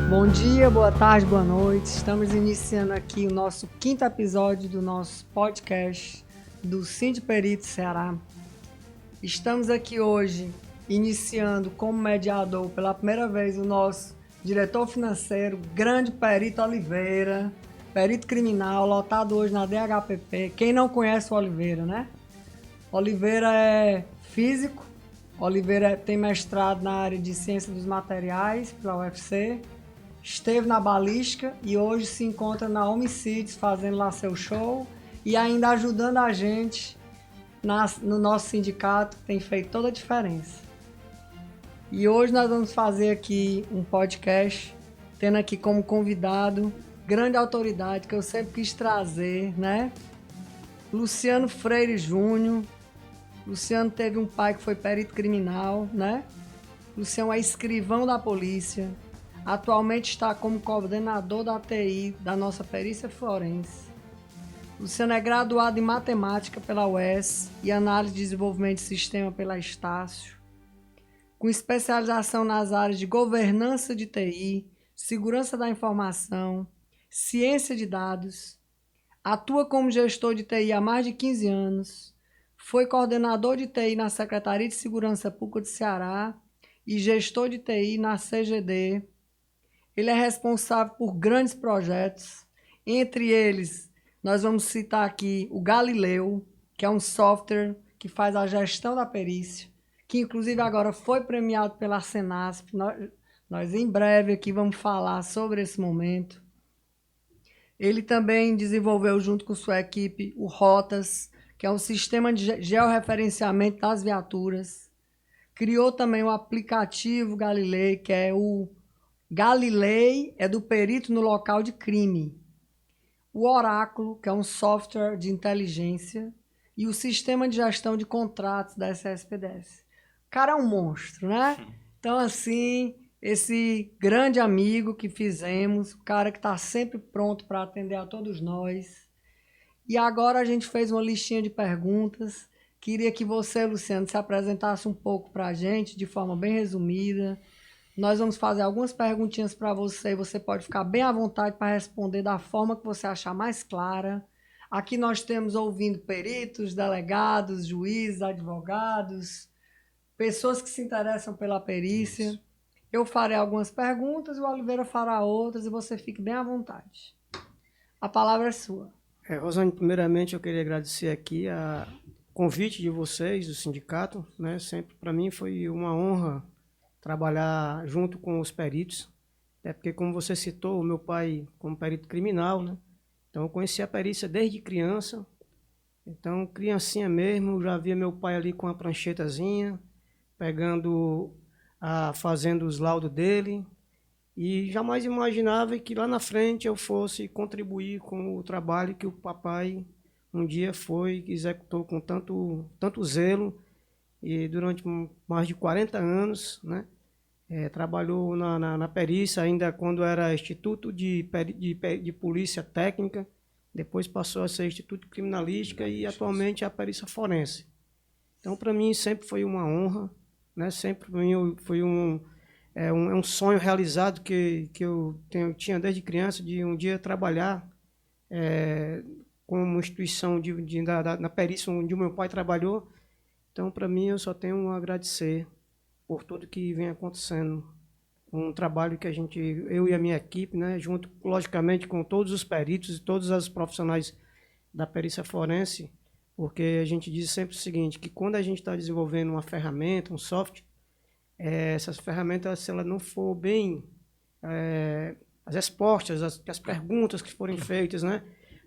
Bom dia, boa tarde, boa noite. Estamos iniciando aqui o nosso 5º episódio do nosso podcast do Sindiperito Ceará. Estamos aqui hoje iniciando como mediador pela primeira vez o nosso diretor financeiro, grande Perito Oliveira, perito criminal, lotado hoje na DHPP. Quem não conhece o Oliveira, né? Oliveira é físico, Oliveira tem mestrado na área de ciência dos materiais pela UFC, esteve na balística e hoje se encontra na Homicídios fazendo lá seu show e ainda ajudando a gente no nosso sindicato, que tem feito toda a diferença. E hoje nós vamos fazer aqui um podcast, tendo aqui como convidado grande autoridade que eu sempre quis trazer, né? Luciano Freire Júnior. Luciano teve um pai que foi perito criminal, né? Luciano é escrivão da polícia. Atualmente está como coordenador da TI da nossa perícia forense. Luciano é graduado em matemática pela UES e análise de desenvolvimento de sistema pela Estácio, com especialização nas áreas de governança de TI, segurança da informação, ciência de dados. Atua como gestor de TI há mais de 15 anos. Foi coordenador de TI na Secretaria de Segurança Pública do Ceará e gestor de TI na CGD. Ele é responsável por grandes projetos. Entre eles, nós vamos citar aqui o Galileu, que é um software que faz a gestão da perícia, que inclusive agora foi premiado pela Senasp. Nós em breve aqui vamos falar sobre esse momento. Ele também desenvolveu junto com sua equipe o Rotas, que é um sistema de georreferenciamento das viaturas. Criou também o aplicativo Galilei, que é o Galilei, é do perito no local de crime. O Oráculo, que é um software de inteligência, e o sistema de gestão de contratos da SSPDS. O cara é um monstro, né? Então, assim, esse grande amigo que fizemos, o cara que está sempre pronto para atender a todos nós. E agora a gente fez uma listinha de perguntas. Queria que você, Luciano, se apresentasse um pouco para a gente, de forma bem resumida. Nós vamos fazer algumas perguntinhas para você e você pode ficar bem à vontade para responder da forma que você achar mais clara. Aqui nós temos ouvindo peritos, delegados, juízes, advogados, pessoas que se interessam pela perícia. Isso. Eu farei algumas perguntas, o Oliveira fará outras e você fique bem à vontade. A palavra é sua. Rosane, primeiramente eu queria agradecer aqui o convite de vocês, do sindicato, né? Sempre para mim foi uma honra trabalhar junto com os peritos, até porque, como você citou, o meu pai como perito criminal, né? Então eu conheci a perícia desde criança, então criancinha mesmo, já via meu pai ali com a pranchetazinha, fazendo os laudos dele, e jamais imaginava que lá na frente eu fosse contribuir com o trabalho que o papai um dia foi, executou com tanto zelo, e durante mais de 40 anos, né, trabalhou na perícia, ainda quando era Instituto de Polícia Técnica, depois passou a ser Instituto de Criminalística e atualmente é a perícia forense. Então, para mim, sempre foi uma honra, né, sempre para mim foi um sonho realizado que eu tinha desde criança, de um dia trabalhar como instituição na perícia onde o meu pai trabalhou. Então, para mim, eu só tenho a agradecer por tudo que vem acontecendo. Um trabalho que eu e a minha equipe, né, junto, logicamente, com todos os peritos e todos os profissionais da perícia forense, porque a gente diz sempre o seguinte, que quando a gente está desenvolvendo uma ferramenta, um software, essas ferramentas, se ela não for bem, as respostas, as perguntas que forem feitas, né,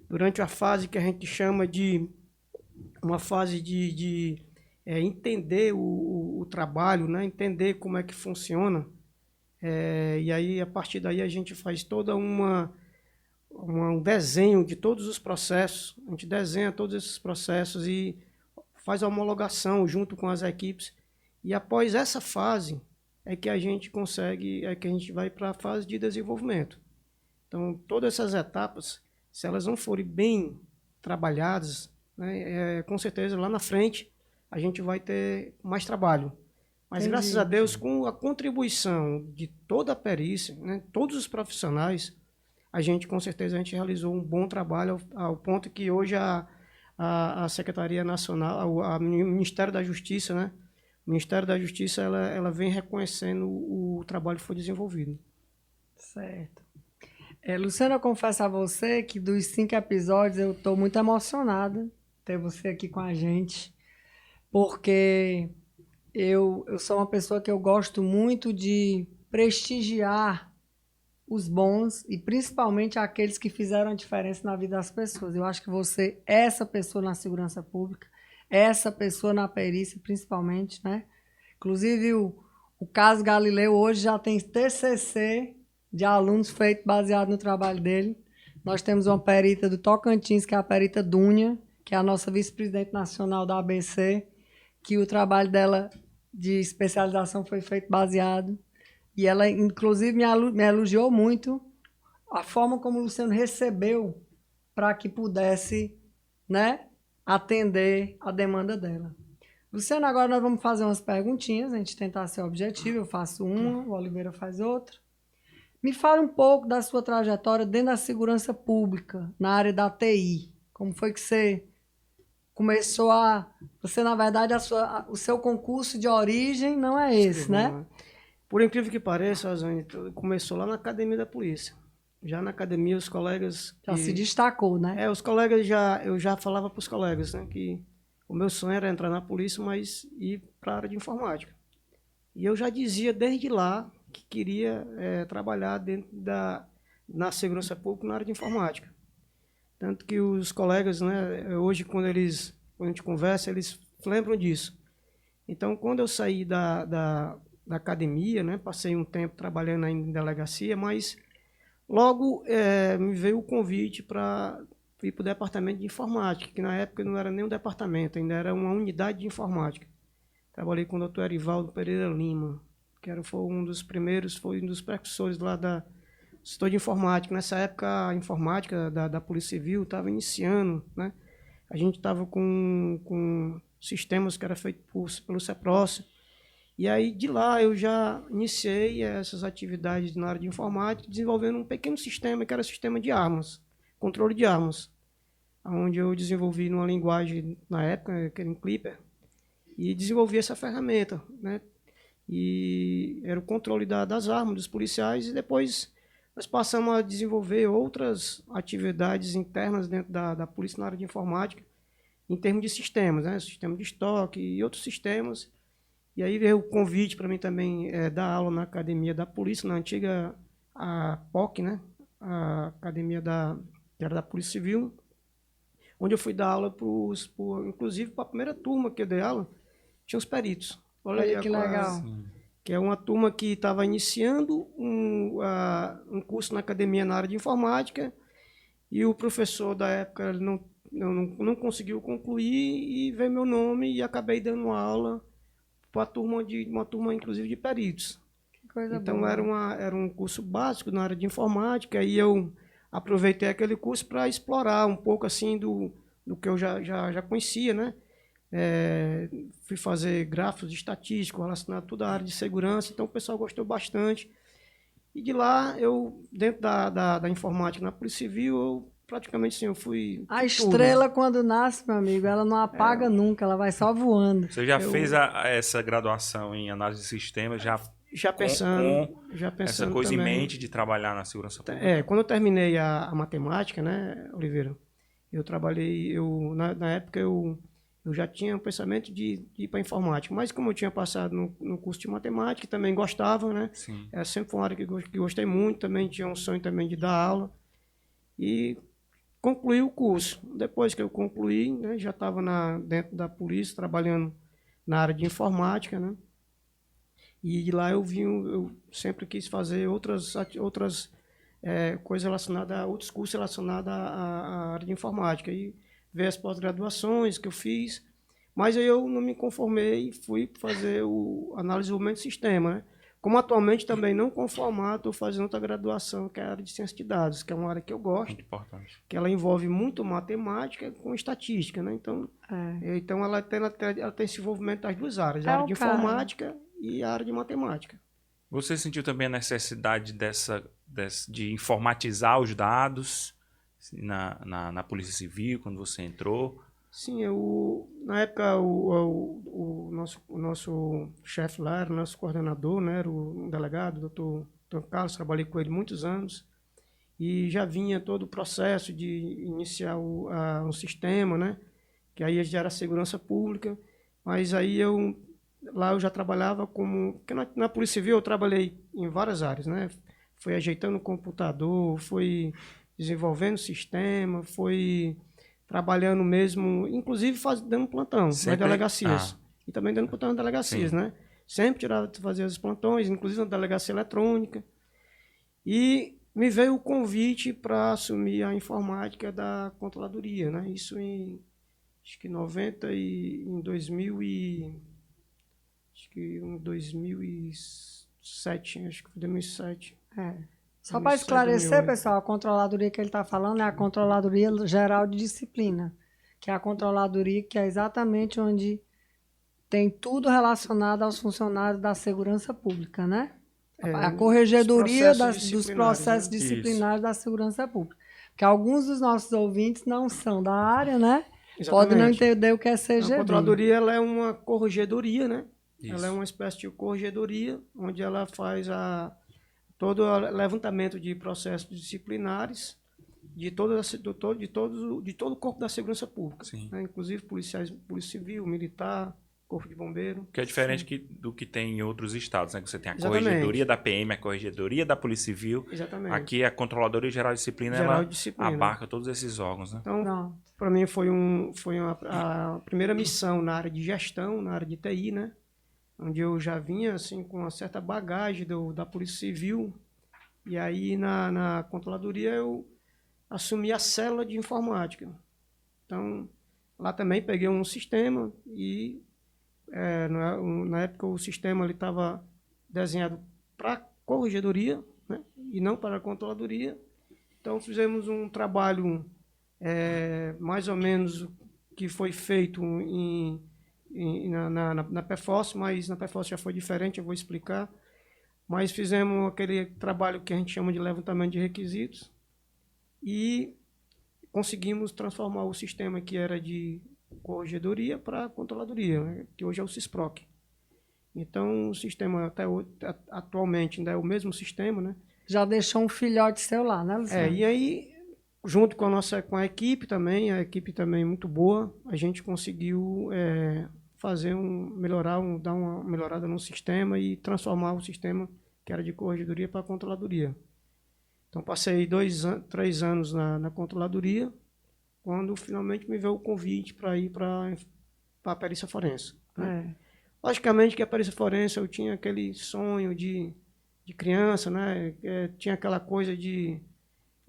durante a fase que a gente chama de uma fase de entender o trabalho, né, entender como é que funciona, e aí a partir daí a gente faz toda um desenho de todos os processos, a gente desenha todos esses processos e faz a homologação junto com as equipes, e após essa fase é que a gente vai para a fase de desenvolvimento. Então, todas essas etapas, se elas não forem bem trabalhadas, né, com certeza lá na frente a gente vai ter mais trabalho. Mas, graças a Deus, com a contribuição de toda a perícia, né, todos os profissionais, com certeza, a gente realizou um bom trabalho ao ponto que hoje a Secretaria Nacional, o Ministério da Justiça, né, o Ministério da Justiça, ela vem reconhecendo o trabalho que foi desenvolvido. Certo. Luciana, eu confesso a você que dos 5 episódios eu estou muito emocionada ter você aqui com a gente, porque eu sou uma pessoa que eu gosto muito de prestigiar os bons e principalmente aqueles que fizeram a diferença na vida das pessoas. Eu acho que você é essa pessoa na segurança pública, é essa pessoa na perícia, principalmente, né? Inclusive, o caso Galileu hoje já tem TCC de alunos feito baseado no trabalho dele. Nós temos uma perita do Tocantins, que é a perita Dunha, que é a nossa vice-presidente nacional da ABC, que o trabalho dela de especialização foi feito baseado. E ela, inclusive, me elogiou muito a forma como o Luciano recebeu para que pudesse, né, atender a demanda dela. Luciano, agora nós vamos fazer umas perguntinhas, a gente tentar ser objetivo. Eu faço uma, o Oliveira faz outra. Me fale um pouco da sua trajetória dentro da segurança pública, na área da TI. Como foi que você começou Você, na verdade, o seu concurso de origem não é esse, né? Por incrível que pareça, Azane, começou lá na academia da polícia. Já na academia, os colegas... Já se destacou, né? Os colegas eu já falava para os colegas, né, que o meu sonho era entrar na polícia, mas ir para a área de informática. E eu já dizia desde lá que queria trabalhar na segurança pública na área de informática. Tanto que os colegas, né, hoje, quando a gente conversa, eles lembram disso. Então, quando eu saí da academia, né, passei um tempo trabalhando ainda em delegacia, mas logo me veio o convite para ir para o departamento de informática, que na época não era nem um departamento, ainda era uma unidade de informática. Trabalhei com o Dr. Erivaldo Pereira Lima, que foi um dos precursores lá do setor de informática. Nessa época, a informática da Polícia Civil estava iniciando, né? A gente estava com sistemas que eram feitos pelo CEPROS. E aí, de lá, eu já iniciei essas atividades na área de informática, desenvolvendo um pequeno sistema, que era o sistema de armas, controle de armas, onde eu desenvolvi numa linguagem, na época, que era em Clipper, e desenvolvi essa ferramenta, né? E era o controle das armas dos policiais, e depois nós passamos a desenvolver outras atividades internas dentro da polícia na área de informática, em termos de sistemas, né? Sistema de estoque e outros sistemas. E aí veio o convite para mim também dar aula na academia da polícia, na antiga POC, né? A academia que era da Polícia Civil, onde eu fui dar aula, inclusive para a primeira turma que eu dei aula, tinha os peritos. Olha aí, que legal. Que é uma turma que estava iniciando um curso na academia na área de informática, e o professor da época não conseguiu concluir, e veio meu nome e acabei dando aula para uma turma inclusive de peritos. Que coisa então boa. Era um curso básico na área de informática, e eu aproveitei aquele curso para explorar um pouco assim do que eu já conhecia, né? Fui fazer gráficos estatísticos relacionados a toda a área de segurança, então o pessoal gostou bastante. E de lá, dentro da informática na Polícia Civil, eu praticamente assim, eu fui... A estrela, quando nasce, meu amigo, ela não apaga nunca, ela vai só voando. Você já fez essa graduação em análise de sistemas, já pensando essa coisa também, em mente de trabalhar na segurança pública? Quando eu terminei a matemática, né, Oliveira, eu trabalhei, na época eu já tinha o pensamento de ir para a informática, mas como eu tinha passado no curso de matemática, também gostava, né? Sim. Sempre foi uma área que gostei muito, também tinha um sonho também de dar aula, e concluí o curso. Depois que eu concluí, né, já estava dentro da polícia, trabalhando na área de informática, né? E de lá eu sempre quis fazer outras coisas relacionadas a outros cursos relacionados à área de informática. E ver as pós-graduações que eu fiz, mas aí eu não me conformei e fui fazer análise de desenvolvimento de sistema, né? Como atualmente também não conformado, estou fazendo outra graduação, que é a área de ciência de dados, que é uma área que eu gosto. Muito importante. Que ela envolve muito matemática com estatística, né? Então ela tem esse envolvimento das duas áreas, a área de informática e a área de matemática. Você sentiu também a necessidade de informatizar os dados na Polícia Civil, quando você entrou? Sim, na época o nosso chefe lá, era o nosso coordenador, né, era o delegado, o doutor Carlos, trabalhei com ele muitos anos, e já vinha todo o processo de iniciar um sistema, né, que aí já era segurança pública, mas aí lá eu já trabalhava porque na Polícia Civil eu trabalhei em várias áreas, né, foi ajeitando o computador, foi desenvolvendo o sistema, foi trabalhando mesmo, inclusive dando plantão nas delegacias. E também dando plantão nas delegacias, sim, né? Sempre fazia os plantões, inclusive na delegacia eletrônica. E me veio o convite para assumir a informática da controladoria, né? Isso acho que 2007, acho que foi 2007. Só para esclarecer, pessoal, a controladoria que ele está falando é a Controladoria Geral de Disciplina, que é a controladoria que é exatamente onde tem tudo relacionado aos funcionários da segurança pública, né? A corregedoria dos processos disciplinares da segurança pública. Porque alguns dos nossos ouvintes não são da área, né? Exatamente. Podem não entender o que é CGD. A controladoria ela é uma corregedoria, né? Isso. Ela é uma espécie de corregedoria, onde ela faz todo o levantamento de processos disciplinares de todo o corpo da segurança pública, né? Inclusive policiais, polícia civil, militar, corpo de bombeiro. Que é diferente do que tem em outros estados, né? Que você tem a Exatamente. corregedoria da PM, a corregedoria da Polícia Civil. Exatamente. Aqui a Controladoria Geral de Disciplina, ela abarca todos esses órgãos, né? Então, para mim foi a primeira missão na área de gestão, na área de TI, né? Onde eu já vinha assim com uma certa bagagem da Polícia Civil, e aí na controladoria eu assumi a célula de informática. Então, lá também peguei um sistema e na época o sistema estava desenhado para a corregedoria, né, e não para a controladoria. Então, fizemos um trabalho mais ou menos que foi feito na PFOS, mas na PFOS já foi diferente, eu vou explicar. Mas fizemos aquele trabalho que a gente chama de levantamento de requisitos e conseguimos transformar o sistema que era de corregedoria para a controladoria, né, que hoje é o CISPROC. Então, o sistema atualmente ainda é o mesmo sistema, né? Já deixou um filhote seu lá, né, Luciano? E aí, junto com a equipe também muito boa, a gente conseguiu dar uma melhorada no sistema e transformar o sistema que era de corregedoria para a controladoria. Então, passei 3 anos na controladoria, quando finalmente me veio o convite para ir para a perícia forense, né? Logicamente que a perícia forense eu tinha aquele sonho de criança, né? Tinha aquela coisa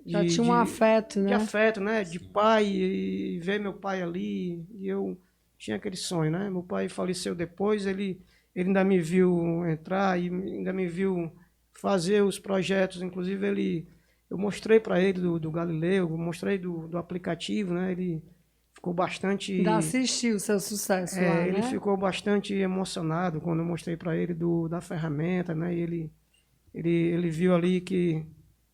já tinha um afeto, né? De afeto, né? De pai, e ver meu pai ali, e eu tinha aquele sonho, né? Meu pai faleceu depois, ele ainda me viu entrar e ainda me viu fazer os projetos, inclusive eu mostrei para ele do Galileu, mostrei do aplicativo, né? Ele ficou bastante... Ainda assistiu o seu sucesso lá, ele né? ficou bastante emocionado quando eu mostrei para ele da ferramenta, né? E ele viu ali que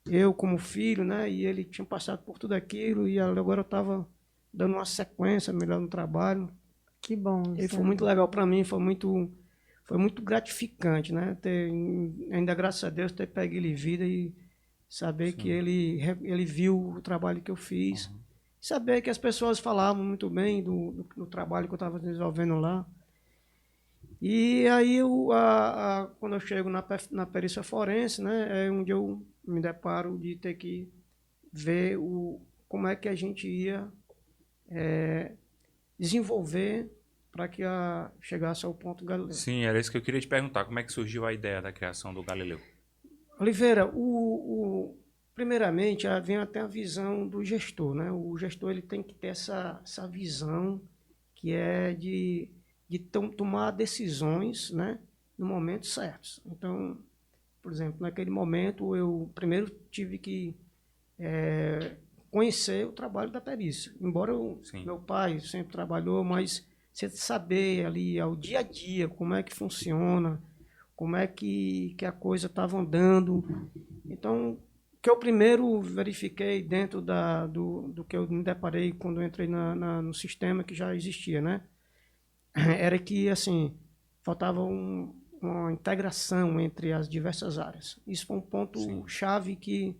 eu como filho, né? E ele tinha passado por tudo aquilo e agora eu estava dando uma sequência melhor no trabalho. Que bom. E foi muito legal para mim, foi muito gratificante, né? Ainda graças a Deus ter pego ele em vida e saber que ele viu o trabalho que eu fiz. Uhum. Saber que as pessoas falavam muito bem do trabalho que eu estava desenvolvendo lá. E aí, quando eu chego na perícia forense, né, é onde eu me deparo de ter que ver como é que a gente ia desenvolver para que chegasse ao ponto Galileu. Sim, era isso que eu queria te perguntar. Como é que surgiu a ideia da criação do Galileu? Oliveira, primeiramente, vem até a visão do gestor, né? O gestor ele tem que ter essa visão que é de tomar decisões, né, no momento certo. Então, por exemplo, naquele momento, eu primeiro tive que conhecer o trabalho da perícia. Embora meu pai sempre trabalhou, mas você saber ali ao dia a dia como é que funciona, como é que a coisa estava andando. Então, o que eu primeiro verifiquei dentro do que eu me deparei quando eu entrei no sistema que já existia, né? Era que, assim, faltava uma integração entre as diversas áreas. Isso foi um ponto chave que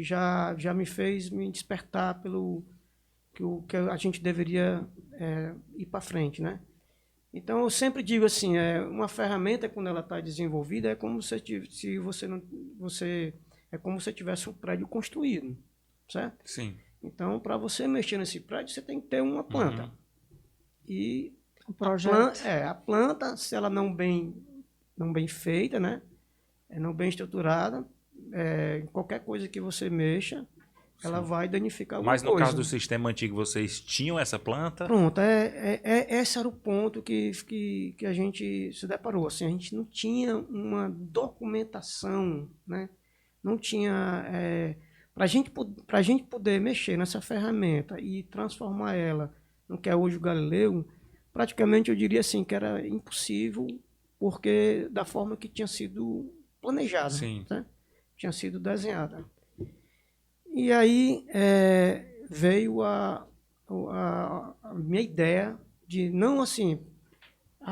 já me fez me despertar pelo que a gente deveria ir para frente, né? Então, eu sempre digo assim, uma ferramenta, quando ela está desenvolvida, é como se você tivesse um prédio construído, certo? Sim. Então, para você mexer nesse prédio, você tem que ter uma planta. E O projeto. a planta, se ela não bem feita, né? Não bem estruturada, qualquer coisa que você mexa, ela vai danificar alguma Mas no coisa. caso do sistema antigo, vocês tinham essa planta? Pronto, esse era o ponto que a gente se deparou. Assim, a gente não tinha uma documentação, né? Não tinha... para a gente poder mexer nessa ferramenta e transformar ela no que é hoje o Galileu, praticamente eu diria assim que era impossível, porque da forma que tinha sido planejada, né? Tinha sido desenhada. E aí veio a minha ideia de não assim,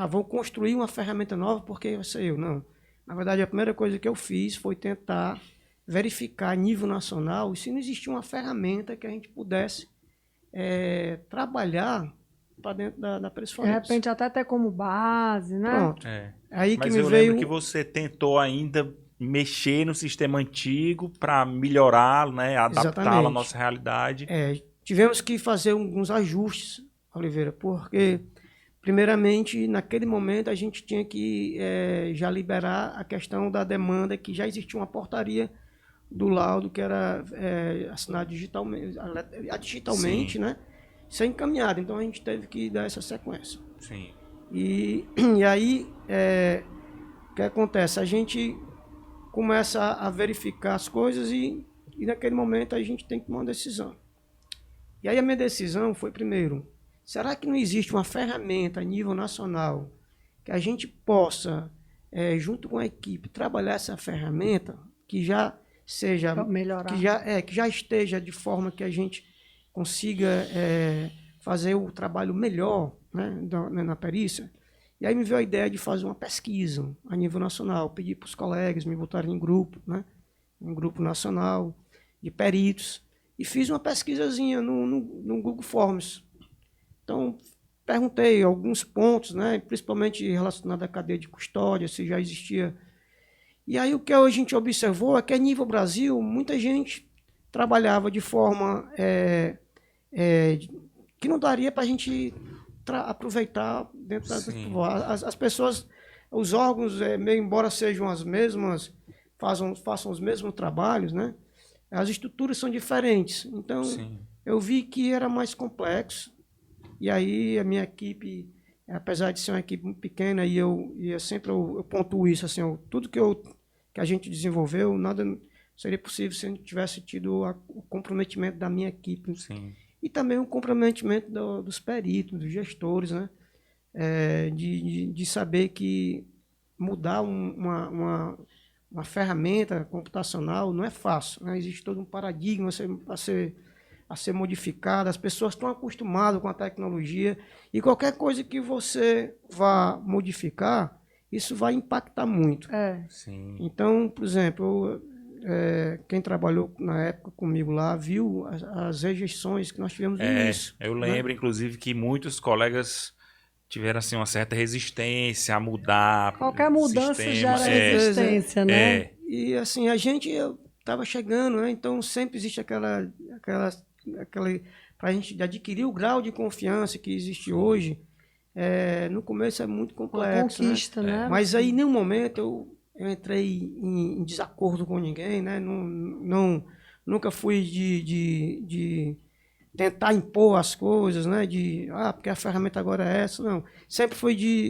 vou construir uma ferramenta nova porque vai ser eu. Não. Na verdade, a primeira coisa que eu fiz foi tentar verificar a nível nacional se não existia uma ferramenta que a gente pudesse trabalhar para dentro da Perisfonics. De repente até ter como base, né? Pronto. Aí Mas que eu lembro que você tentou ainda mexer no sistema antigo para melhorá-lo, né? Adaptá-lo à nossa realidade. Tivemos que fazer alguns ajustes, Oliveira, porque, primeiramente, naquele momento, a gente tinha que já liberar a questão da demanda, que já existia uma portaria do laudo que era assinado digitalmente, né? Isso é encaminhado, então a gente teve que dar essa sequência. Sim. E aí, o que acontece? A gente começa a verificar as coisas e naquele momento a gente tem que tomar uma decisão. E aí a minha decisão foi, primeiro, será que não existe uma ferramenta a nível nacional que a gente possa, junto com a equipe, trabalhar essa ferramenta que já seja... melhorar. Que já esteja de forma que a gente consiga fazer o trabalho melhor, né, na perícia? E aí me veio a ideia de fazer uma pesquisa a nível nacional, pedir para os colegas me botarem em grupo, né, um grupo nacional de peritos, e fiz uma pesquisazinha no Google Forms. Então, perguntei alguns pontos, né, principalmente relacionados à cadeia de custódia, se já existia. E aí o que a gente observou é que a nível Brasil, muita gente trabalhava de forma que não daria para a gente aproveitar dentro as pessoas, os órgãos, embora sejam as mesmas, façam os mesmos trabalhos, né? As estruturas são diferentes. Então, eu vi que era mais complexo. E aí a minha equipe, apesar de ser uma equipe muito pequena, e eu pontuo isso, assim, tudo que a gente desenvolveu, nada seria possível se a gente tivesse tido o comprometimento da minha equipe. Sim. E também o comprometimento dos peritos, dos gestores, né? De saber que mudar uma ferramenta computacional não é fácil, né? Existe todo um paradigma a ser modificado, as pessoas estão acostumadas com a tecnologia e qualquer coisa que você vá modificar, isso vai impactar muito. Sim. Então, por exemplo, quem trabalhou na época comigo lá viu as rejeições que nós tivemos no início. Eu lembro, né? Inclusive, que muitos colegas tiveram assim, uma certa resistência a mudar. Qualquer mudança gera resistência, né? E assim, a gente estava chegando, né? Então sempre existe aquela para a gente adquirir o grau de confiança que existe hoje. No começo é muito complexo. Uma conquista, né? Mas aí, em nenhum momento, eu entrei em desacordo com ninguém, né? Nunca fui de tentar impor as coisas, né? Porque a ferramenta agora é essa. Não. Sempre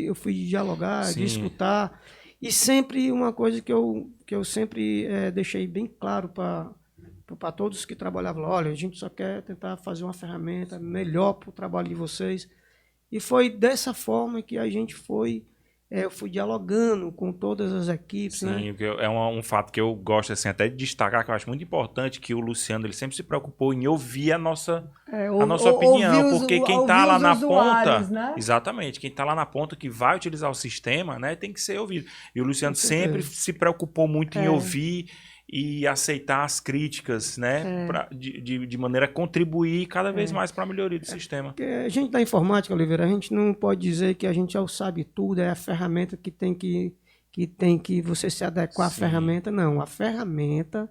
eu fui de dialogar, de escutar. E sempre uma coisa que eu sempre deixei bem claro para todos que trabalhavam lá: olha, a gente só quer tentar fazer uma ferramenta melhor para o trabalho de vocês. E foi dessa forma que a gente foi eu fui dialogando com todas as equipes, né? Sim, é um fato que eu gosto assim, até de destacar, que eu acho muito importante, que o Luciano ele sempre se preocupou em ouvir a nossa opinião, porque quem está lá na ponta, né? exatamente, quem está lá na ponta que vai utilizar o sistema, né, tem que ser ouvido. E o Luciano sempre se preocupou muito em ouvir e aceitar as críticas, né, de maneira a contribuir cada vez mais para a melhoria do sistema. Porque a gente da informática, Oliveira, a gente não pode dizer que a gente já sabe tudo, é a ferramenta que tem que você se adequar à ferramenta. Não, a ferramenta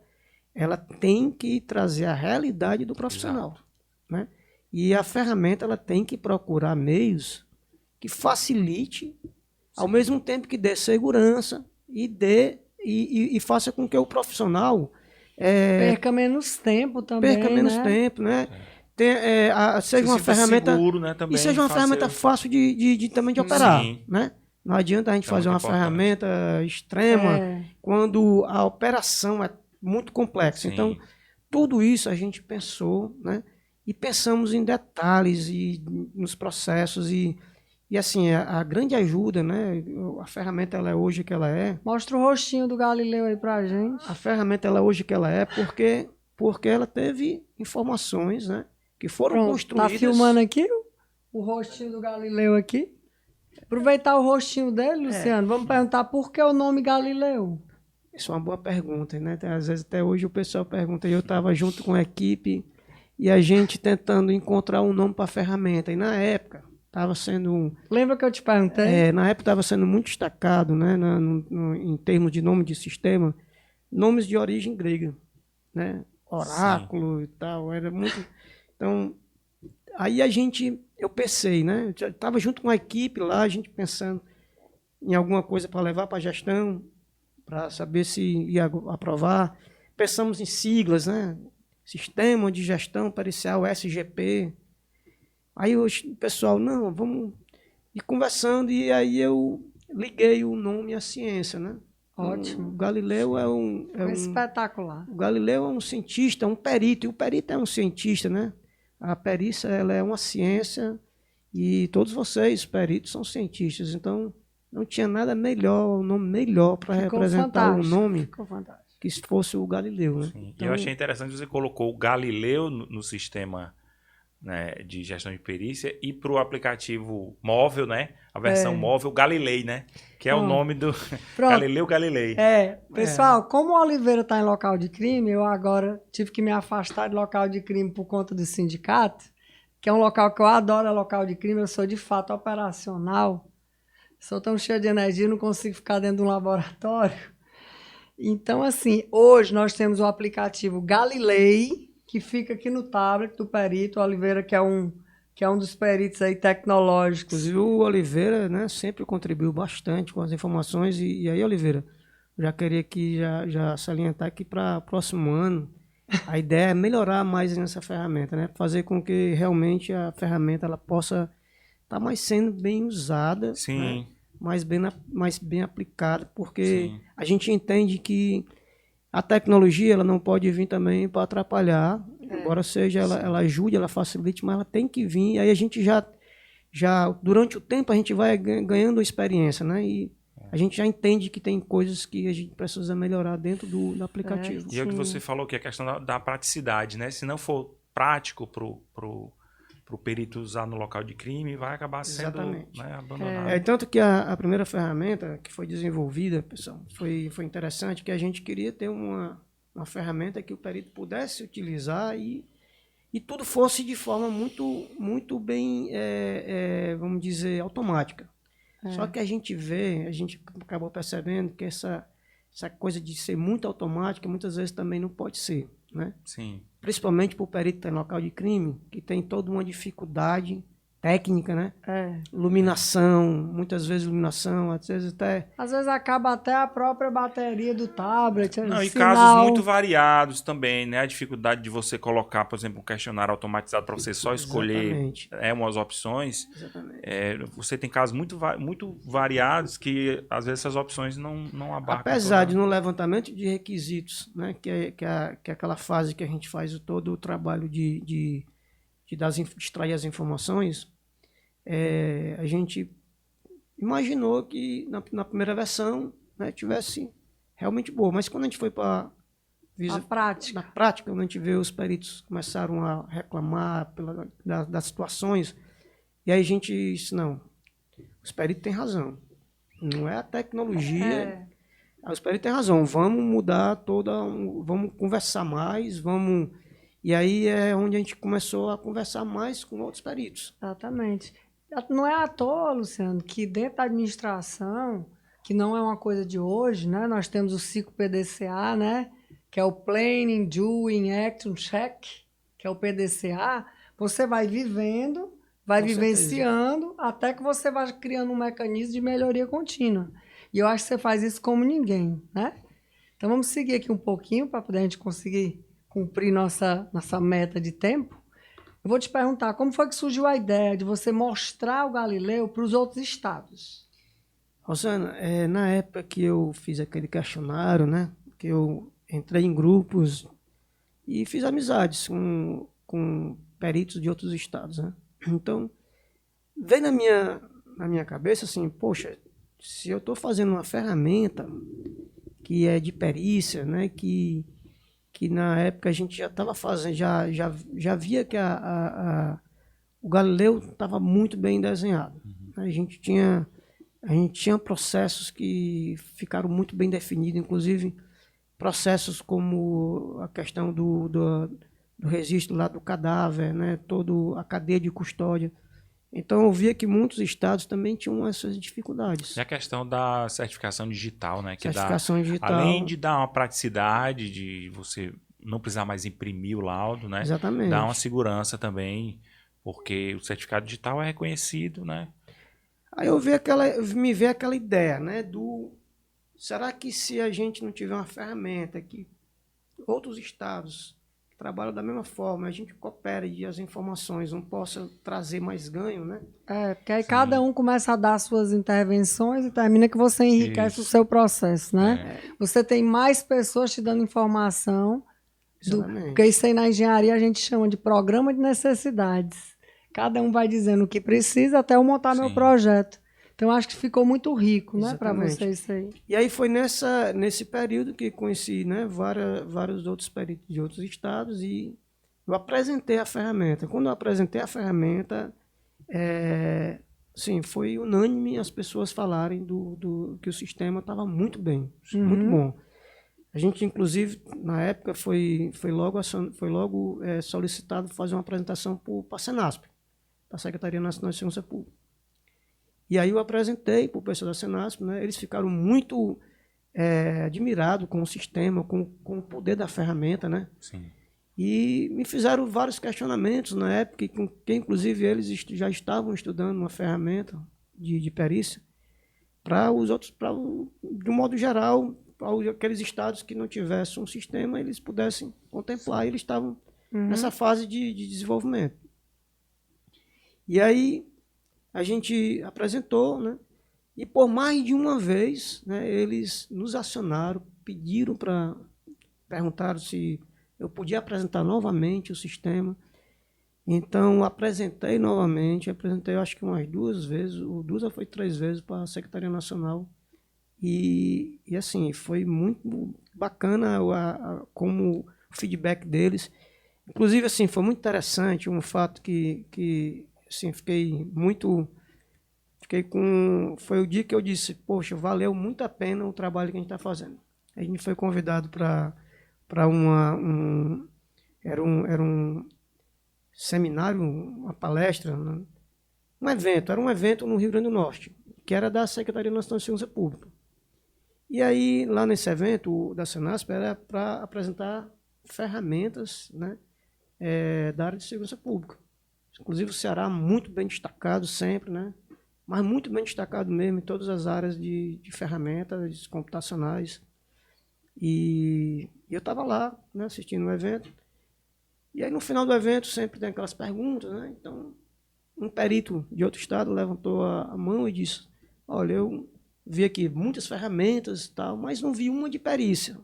ela tem que trazer a realidade do profissional, né? E a ferramenta ela tem que procurar meios que facilite, ao mesmo tempo que dê segurança e faça com que o profissional perca menos tempo também, né? Seja uma ferramenta seguro, né, também, e seja uma ferramenta fácil também de operar, né? Não adianta a gente fazer uma ferramenta extrema quando a operação é muito complexa. Sim. Então, tudo isso a gente pensou, né? E pensamos em detalhes e nos processos e assim, a grande ajuda, né? A ferramenta ela é hoje que ela é. Mostra o rostinho do Galileu aí pra gente. A ferramenta ela é hoje que ela é porque ela teve informações, né? Que foram construídas. Tá filmando aqui o rostinho do Galileu aqui? Aproveitar o rostinho dele, Luciano, vamos perguntar por que o nome Galileu? Isso é uma boa pergunta, né? Às vezes até hoje o pessoal pergunta, eu estava junto com a equipe e a gente tentando encontrar um nome para a ferramenta. E na época estava sendo... Lembra que eu te perguntei? Na época estava sendo muito destacado, né? Em termos de nome de sistema, nomes de origem grega, né? Oráculo. Sim. E tal, era muito... Então, aí eu pensei, né? Eu estava junto com a equipe lá, a gente pensando em alguma coisa para levar para a gestão, para saber se ia aprovar. Pensamos em siglas, né? Sistema de Gestão Pericial, SGP. Aí o pessoal, não, vamos ir conversando, e aí eu liguei o nome à ciência, né? Ótimo. O Galileu é espetacular. O Galileu é um cientista, um perito, e o perito é um cientista, né? A perícia ela é uma ciência e todos vocês, peritos, são cientistas. Então, não tinha nada melhor, um nome melhor para representar um nome que fosse o Galileu. Né? Então, eu achei interessante que você colocou o Galileu no sistema, né, de gestão de perícia e para o aplicativo móvel, né? A versão móvel Galilei, né? Que é o nome do Galileu Galilei. Pessoal, como o Oliveira está em local de crime, eu agora tive que me afastar de local de crime por conta do sindicato, que é um local que eu adoro, é local de crime. Eu sou de fato operacional, sou tão cheio de energia, não consigo ficar dentro de um laboratório. Então, assim, hoje nós temos o aplicativo Galilei, que fica aqui no tablet do perito. O Oliveira, que é um dos peritos aí tecnológicos. E o Oliveira, né, sempre contribuiu bastante com as informações. E aí, Oliveira, já queria aqui já salientar que para o próximo ano, a ideia é melhorar mais nessa ferramenta, né? Fazer com que realmente a ferramenta ela possa estar mais sendo bem usada, sim, né? mais bem aplicada, porque sim, a gente entende que a tecnologia ela não pode vir também para atrapalhar, embora seja ela ajude, ela facilite, mas ela tem que vir. Aí a gente já durante o tempo a gente vai ganhando experiência, né? E a gente já entende que tem coisas que a gente precisa melhorar dentro do aplicativo. E é o que você falou, que é a questão da praticidade, né? Se não for prático pro perito usar no local de crime, vai acabar sendo, né, abandonado. Tanto que a primeira ferramenta que foi desenvolvida, pessoal, foi interessante, que a gente queria ter uma ferramenta que o perito pudesse utilizar e tudo fosse de forma muito, muito bem, vamos dizer, automática. Só que a gente acabou percebendo que essa coisa de ser muito automática muitas vezes também não pode ser, né? Sim. Principalmente para o perito em local de crime, que tem toda uma dificuldade técnica, né? Iluminação, muitas vezes iluminação, às vezes até... Às vezes acaba até a própria bateria do tablet. Não, e casos muito variados também, né? A dificuldade de você colocar, por exemplo, um questionário automatizado para você só escolher umas opções. Você tem casos muito variados que, às vezes, essas opções não abarcam. Apesar de no levantamento de requisitos, né? Que é aquela fase que a gente faz todo o trabalho de extrair as informações, a gente imaginou que na primeira versão, né, tivesse realmente boa. Mas quando a gente foi para na prática, quando a gente vê os peritos começaram a reclamar das situações, e aí a gente disse, não, os peritos têm razão. Não é a tecnologia. Os peritos têm razão. Vamos mudar vamos conversar mais, vamos... E aí é onde a gente começou a conversar mais com outros peritos. Exatamente. Não é à toa, Luciano, que dentro da administração, que não é uma coisa de hoje, né? Nós temos o ciclo PDCA, né? Que é o Planning, Doing, Action, Check, que é o PDCA. Você vai vivendo, vai vivenciando, até que você vai criando um mecanismo de melhoria contínua. E eu acho que você faz isso como ninguém, né? Então vamos seguir aqui um pouquinho para poder a gente conseguir cumprir nossa meta de tempo. Eu vou te perguntar, como foi que surgiu a ideia de você mostrar o Galileu para os outros estados? Rosana, na época que eu fiz aquele questionário, né, que eu entrei em grupos e fiz amizades com peritos de outros estados, né? Então, veio na minha cabeça assim, poxa, se eu estou fazendo uma ferramenta que é de perícia, né, que na época a gente já estava fazendo, já via que o Galileu estava muito bem desenhado. A gente tinha processos que ficaram muito bem definidos, inclusive processos como a questão do registro lá do cadáver, né, toda a cadeia de custódia. Então eu via que muitos estados também tinham essas dificuldades. E a questão da certificação digital, né? Digital. Além de dar uma praticidade, de você não precisar mais imprimir o laudo, né? Exatamente. Dá uma segurança também, porque o certificado digital é reconhecido, né? Aí me veio aquela ideia, né? Será que se a gente não tiver uma ferramenta que outros estados trabalham da mesma forma, a gente coopera e as informações não possa trazer mais ganho, né? Porque aí cada um começa a dar suas intervenções e termina que você enriquece o seu processo, né? Você tem mais pessoas te dando informação, porque isso aí na engenharia a gente chama de programa de necessidades. Cada um vai dizendo o que precisa até eu montar meu projeto. Então, acho que ficou muito rico, né, para você isso aí. E aí foi nesse período que conheci, né, vários outros peritos de outros estados e eu apresentei a ferramenta. Quando eu apresentei a ferramenta, sim, foi unânime as pessoas falarem que o sistema estava muito bem, muito bom. A gente, inclusive, na época, foi logo solicitado fazer uma apresentação para a Senasp, para a Secretaria Nacional de Segurança Pública. E aí eu apresentei para o pessoal da Senasp, né? Eles ficaram muito admirados com o sistema, com o poder da ferramenta, né? Sim. E me fizeram vários questionamentos na época, que inclusive eles já estavam estudando uma ferramenta de perícia para os outros, de um modo geral, para aqueles estados que não tivessem um sistema, eles pudessem contemplar. Eles estavam nessa fase de desenvolvimento. E aí a gente apresentou, né? E por mais de uma vez, né, eles nos acionaram, perguntaram se eu podia apresentar novamente o sistema. Então, apresentei novamente, eu acho que umas 2 vezes, ou 2 ou foi 3 vezes para a Secretaria Nacional. E assim, foi muito bacana como o feedback deles. Inclusive, assim, foi muito interessante um fato que assim, foi o dia que eu disse, poxa, valeu muito a pena o trabalho que a gente está fazendo. A gente foi convidado para era um seminário, uma palestra, né? Era um evento no Rio Grande do Norte, que era da Secretaria Nacional de Segurança Pública. E aí, lá nesse evento da Senasp, era para apresentar ferramentas, né, da área de segurança pública. Inclusive o Ceará muito bem destacado sempre, né? Mas muito bem destacado mesmo em todas as áreas de ferramentas computacionais. E eu estava lá, né, assistindo o evento. E aí no final do evento sempre tem aquelas perguntas, né? Então um perito de outro estado levantou a mão e disse, olha, eu vi aqui muitas ferramentas e tal, mas não vi uma de perícia.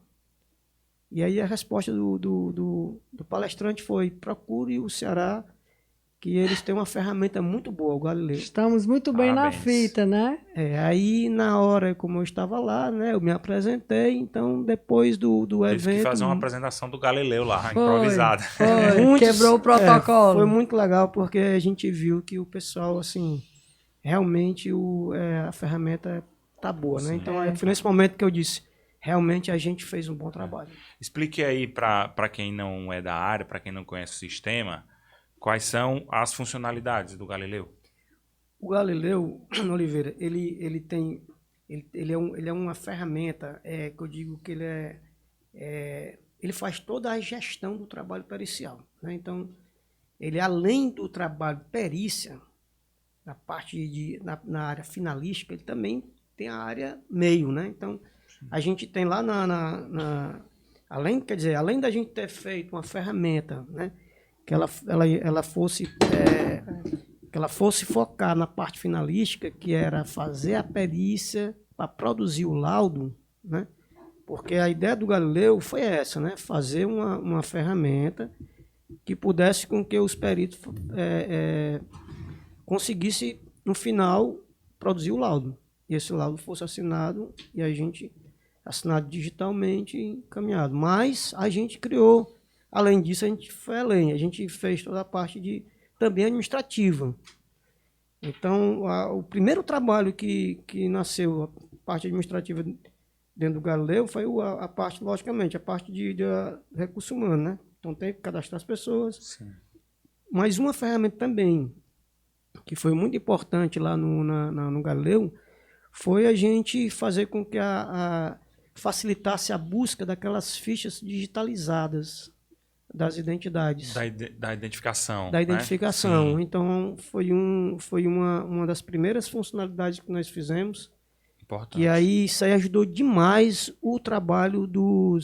E aí a resposta do palestrante foi, procure o Ceará que eles têm uma ferramenta muito boa, o Galileu. Estamos muito bem na fita, né? Aí na hora, como eu estava lá, né, eu me apresentei, então depois do evento... Tive que fazer uma apresentação do Galileu lá, improvisada. Quebrou o protocolo. Foi muito legal, porque a gente viu que o pessoal, assim, realmente a ferramenta tá boa, né? Então foi nesse momento que eu disse, realmente a gente fez um bom trabalho. Explique aí para quem não é da área, para quem não conhece o sistema, quais são as funcionalidades do Galileu? O Galileu, Oliveira, ele é uma ferramenta que eu digo que ele faz toda a gestão do trabalho pericial, né? Então, ele além do trabalho perícia, na parte na área finalística, ele também tem a área meio, né? Então, a gente tem lá além da gente ter feito uma ferramenta, né, que ela fosse focar na parte finalística, que era fazer a perícia para produzir o laudo, né? Porque a ideia do Galileu foi essa, né? Fazer uma ferramenta que pudesse com que os peritos conseguissem, no final, produzir o laudo. E esse laudo fosse assinado e a gente assinado digitalmente e encaminhado. Mas a gente criou, além disso, a gente foi além, a gente fez toda a parte também administrativa. Então, o primeiro trabalho que nasceu, a parte administrativa dentro do Galileu, foi a parte, logicamente, a parte de recurso humano, né? Então tem que cadastrar as pessoas. Sim. Mas uma ferramenta também, que foi muito importante lá no Galileu, foi a gente fazer com que facilitasse a busca daquelas fichas digitalizadas das identidades. Da identificação. Da identificação. Né? Então, foi uma das primeiras funcionalidades que nós fizemos. Importante. E aí, isso aí ajudou demais o trabalho do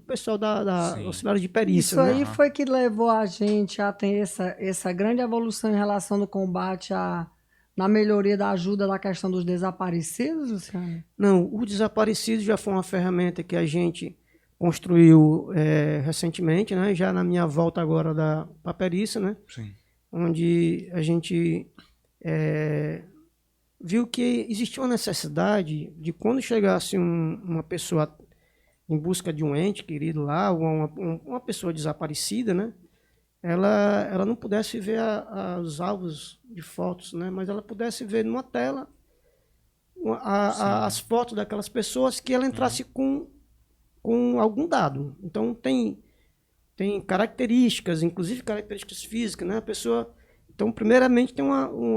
pessoal da auxiliar de perícia. Isso aí foi que levou a gente a ter essa grande evolução em relação do combate na melhoria da ajuda na questão dos desaparecidos, Luciano? Não, o desaparecido já foi uma ferramenta que a gente construiu recentemente, né? Já na minha volta agora para a perícia, né? Sim. Onde a gente viu que existia uma necessidade de quando chegasse uma pessoa em busca de um ente querido lá, ou uma pessoa desaparecida, né? Ela não pudesse ver os alvos de fotos, né? Mas ela pudesse ver numa tela as fotos daquelas pessoas, que ela entrasse com algum dado. Então, tem características, inclusive características físicas, né? A pessoa... Então, primeiramente,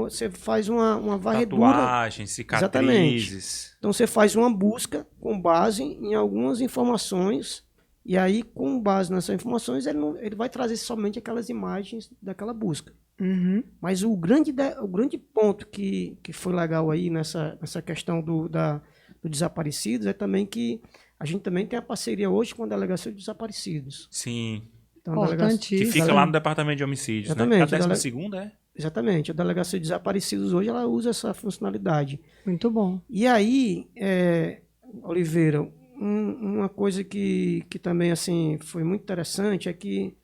você faz uma varredura. Tatuagens, cicatrizes. Exatamente. Então, você faz uma busca com base em algumas informações, e aí, com base nessas informações, ele vai trazer somente aquelas imagens daquela busca. Uhum. Mas o grande ponto que foi legal aí nessa questão do desaparecidos é também que a gente também tem a parceria hoje com a Delegacia de Desaparecidos. Sim. Então, que fica lá no Departamento de Homicídios, exatamente, né? A 12ª, é? Exatamente. A Delegacia de Desaparecidos hoje ela usa essa funcionalidade. Muito bom. E aí, Oliveira, uma coisa que também assim, foi muito interessante é que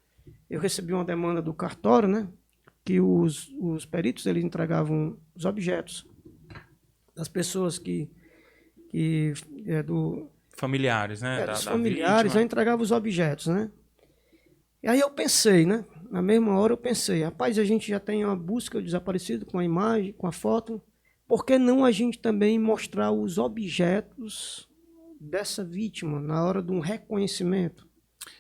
eu recebi uma demanda do cartório, né? Que os peritos eles entregavam os objetos das pessoas familiares, né? Dos familiares, aí entregava os objetos, né? E aí eu pensei, né? Na mesma hora eu pensei, rapaz, a gente já tem uma busca do desaparecido com a imagem, com a foto, por que não a gente também mostrar os objetos dessa vítima na hora de um reconhecimento?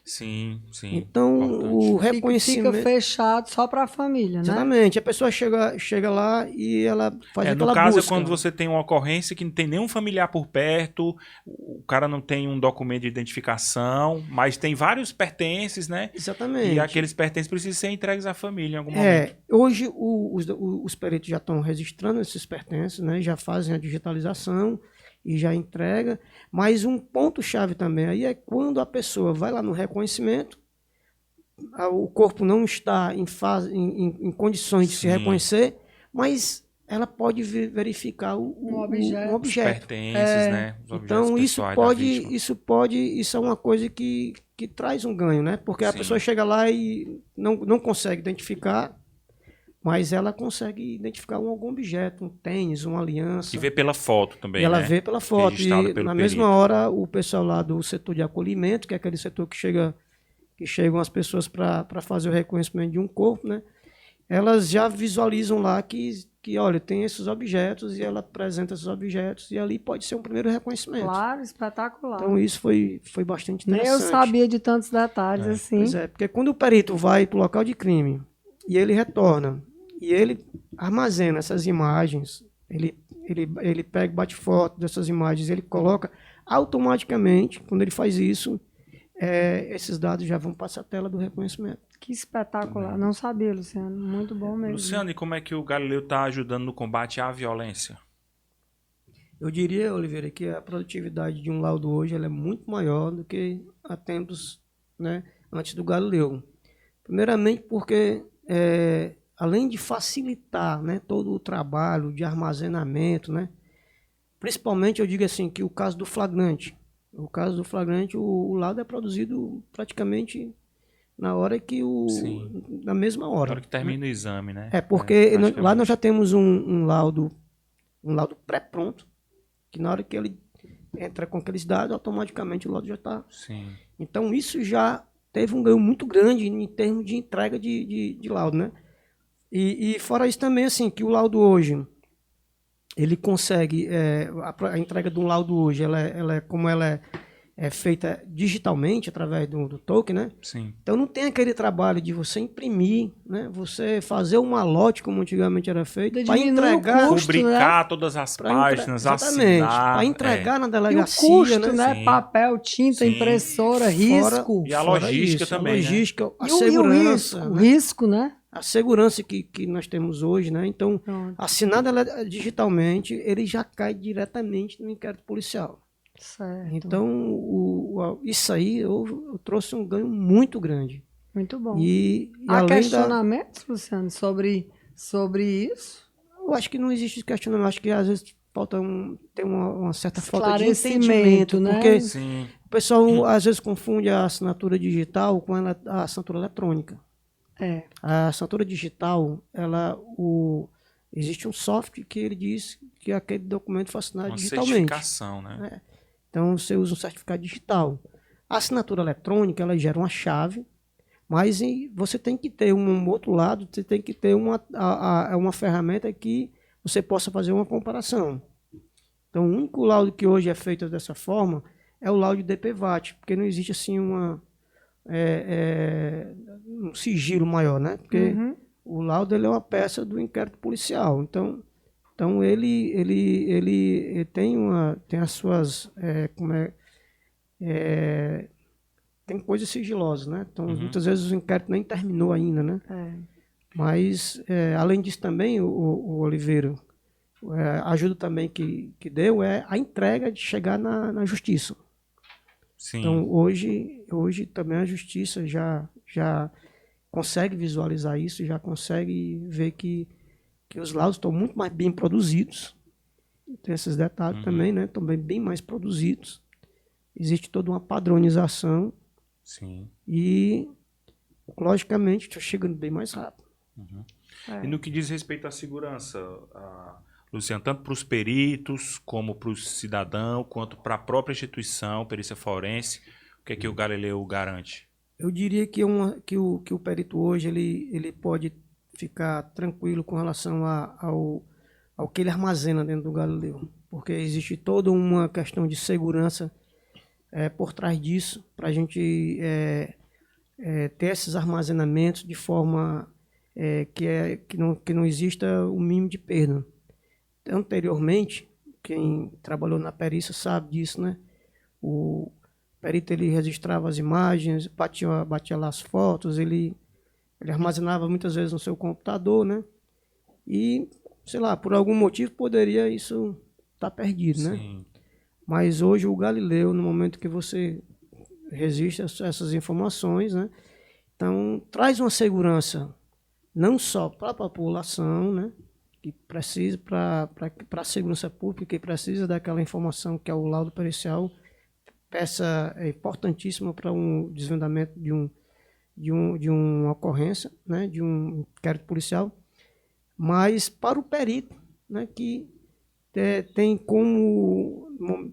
Sim, sim. Então, o reconhecimento... Fica fechado só para a família, né? Exatamente. A pessoa chega lá e ela faz aquela busca. No caso, é quando você tem uma ocorrência que não tem nenhum familiar por perto, o cara não tem um documento de identificação, mas tem vários pertences, né? Exatamente. E aqueles pertences precisam ser entregues à família em algum momento. Hoje, os peritos já estão registrando esses pertences, né? Já fazem a digitalização e já entrega, mas um ponto-chave também aí é quando a pessoa vai lá no reconhecimento, o corpo não está em condições de se reconhecer, mas ela pode verificar um objeto. Os pertences, né? Os então isso é uma coisa que traz um ganho, né? Porque a pessoa chega lá e não consegue identificar, mas ela consegue identificar algum objeto, um tênis, uma aliança. E vê pela foto também, e ela né? vê pela foto. Registrado E pelo na perito. mesma hora, o pessoal lá do setor de acolhimento, que é aquele setor que chegam as pessoas para fazer o reconhecimento de um corpo, né? Elas já visualizam lá que, olha, tem esses objetos e ela apresenta esses objetos e ali pode ser um primeiro reconhecimento. Claro, espetacular. Então isso foi bastante Nem interessante. eu sabia de tantos detalhes assim. Pois é, porque quando o perito vai para o local de crime e ele retorna e ele armazena essas imagens, ele pega, bate foto dessas imagens, ele coloca automaticamente, quando ele faz isso, esses dados já vão para a tela do reconhecimento. Que espetacular. Não sabia, Luciano. Muito bom mesmo. Luciano, e como é que o Galileu está ajudando no combate à violência? Eu diria, Oliveira, que a produtividade de um laudo hoje ela é muito maior do que há tempos, né, antes do Galileu. Primeiramente porque, além de facilitar, né, todo o trabalho de armazenamento, né, principalmente eu digo assim, que o caso do flagrante. O caso do flagrante, o laudo é produzido praticamente na hora que na mesma hora. Na hora que termina o exame, né? Porque lá nós já temos um laudo pré-pronto, que na hora que ele entra com aqueles dados, automaticamente o laudo já está. Então isso já teve um ganho muito grande em termos de entrega de laudo, né? E fora isso também, assim, que o laudo hoje, ele consegue, a entrega do laudo hoje, como ela é feita digitalmente, através do token, né? Sim. Então não tem aquele trabalho de você imprimir, né? Você fazer um malote, como antigamente era feito, para entregar... Rubricar todas as páginas, assinar. Para entregar na delegacia, e o custo, né? Sim. Papel, tinta, impressora, risco. E a logística também, a logística, né? a segurança. O risco, né? A segurança que nós temos hoje, né? Então, assinado digitalmente, ele já cai diretamente no inquérito policial. Certo. Então, isso aí eu trouxe um ganho muito grande. Muito bom. E há além questionamentos, Luciano, sobre isso? Eu acho que não existe questionamento. Acho que às vezes tem uma certa falta de entendimento, né? Porque Sim. o pessoal às vezes confunde a assinatura digital com a assinatura eletrônica. A assinatura digital, existe um software que ele diz que aquele documento foi assinado digitalmente. Certificação, né? Então você usa um certificado digital. A assinatura eletrônica, ela gera uma chave, mas você tem que ter um outro lado, você tem que ter uma ferramenta que você possa fazer uma comparação. Então o único laudo que hoje é feito dessa forma é o laudo de DPVAT, porque não existe assim um sigilo maior, né? Porque o laudo ele é uma peça do inquérito policial. Então ele tem as suas tem coisas sigilosas, né? Então muitas vezes o inquérito nem terminou ainda, né? Mas além disso também o Oliveira, a ajuda também que deu é a entrega de chegar na justiça. Sim. Então hoje também a justiça já consegue visualizar isso, já consegue ver que os laudos estão muito mais bem produzidos. Tem esses detalhes também, né? Estão bem mais produzidos. Existe toda uma padronização. Sim. E, logicamente, está chegando bem mais rápido. E no que diz respeito à segurança, Luciano, tanto para os peritos, como para o cidadão, quanto para a própria instituição, perícia forense, o que é que o Galileu garante? Eu diria que o perito hoje ele pode ficar tranquilo com relação ao que ele armazena dentro do Galileu, porque existe toda uma questão de segurança por trás disso, para a gente ter esses armazenamentos de forma que não exista o mínimo de perda. Anteriormente, quem trabalhou na perícia sabe disso, né? O perito ele registrava as imagens, batia lá as fotos, ele armazenava muitas vezes no seu computador, né? E, sei lá, por algum motivo poderia isso estar perdido, né? Sim. Mas hoje o Galileu, no momento que você registra essas informações, né? Então, traz uma segurança não só para a população, né? Que precisa, para a segurança pública, que precisa daquela informação que é o laudo pericial, peça importantíssima para um desvendamento de uma ocorrência, né, de um inquérito policial, mas para o perito, né, que tem como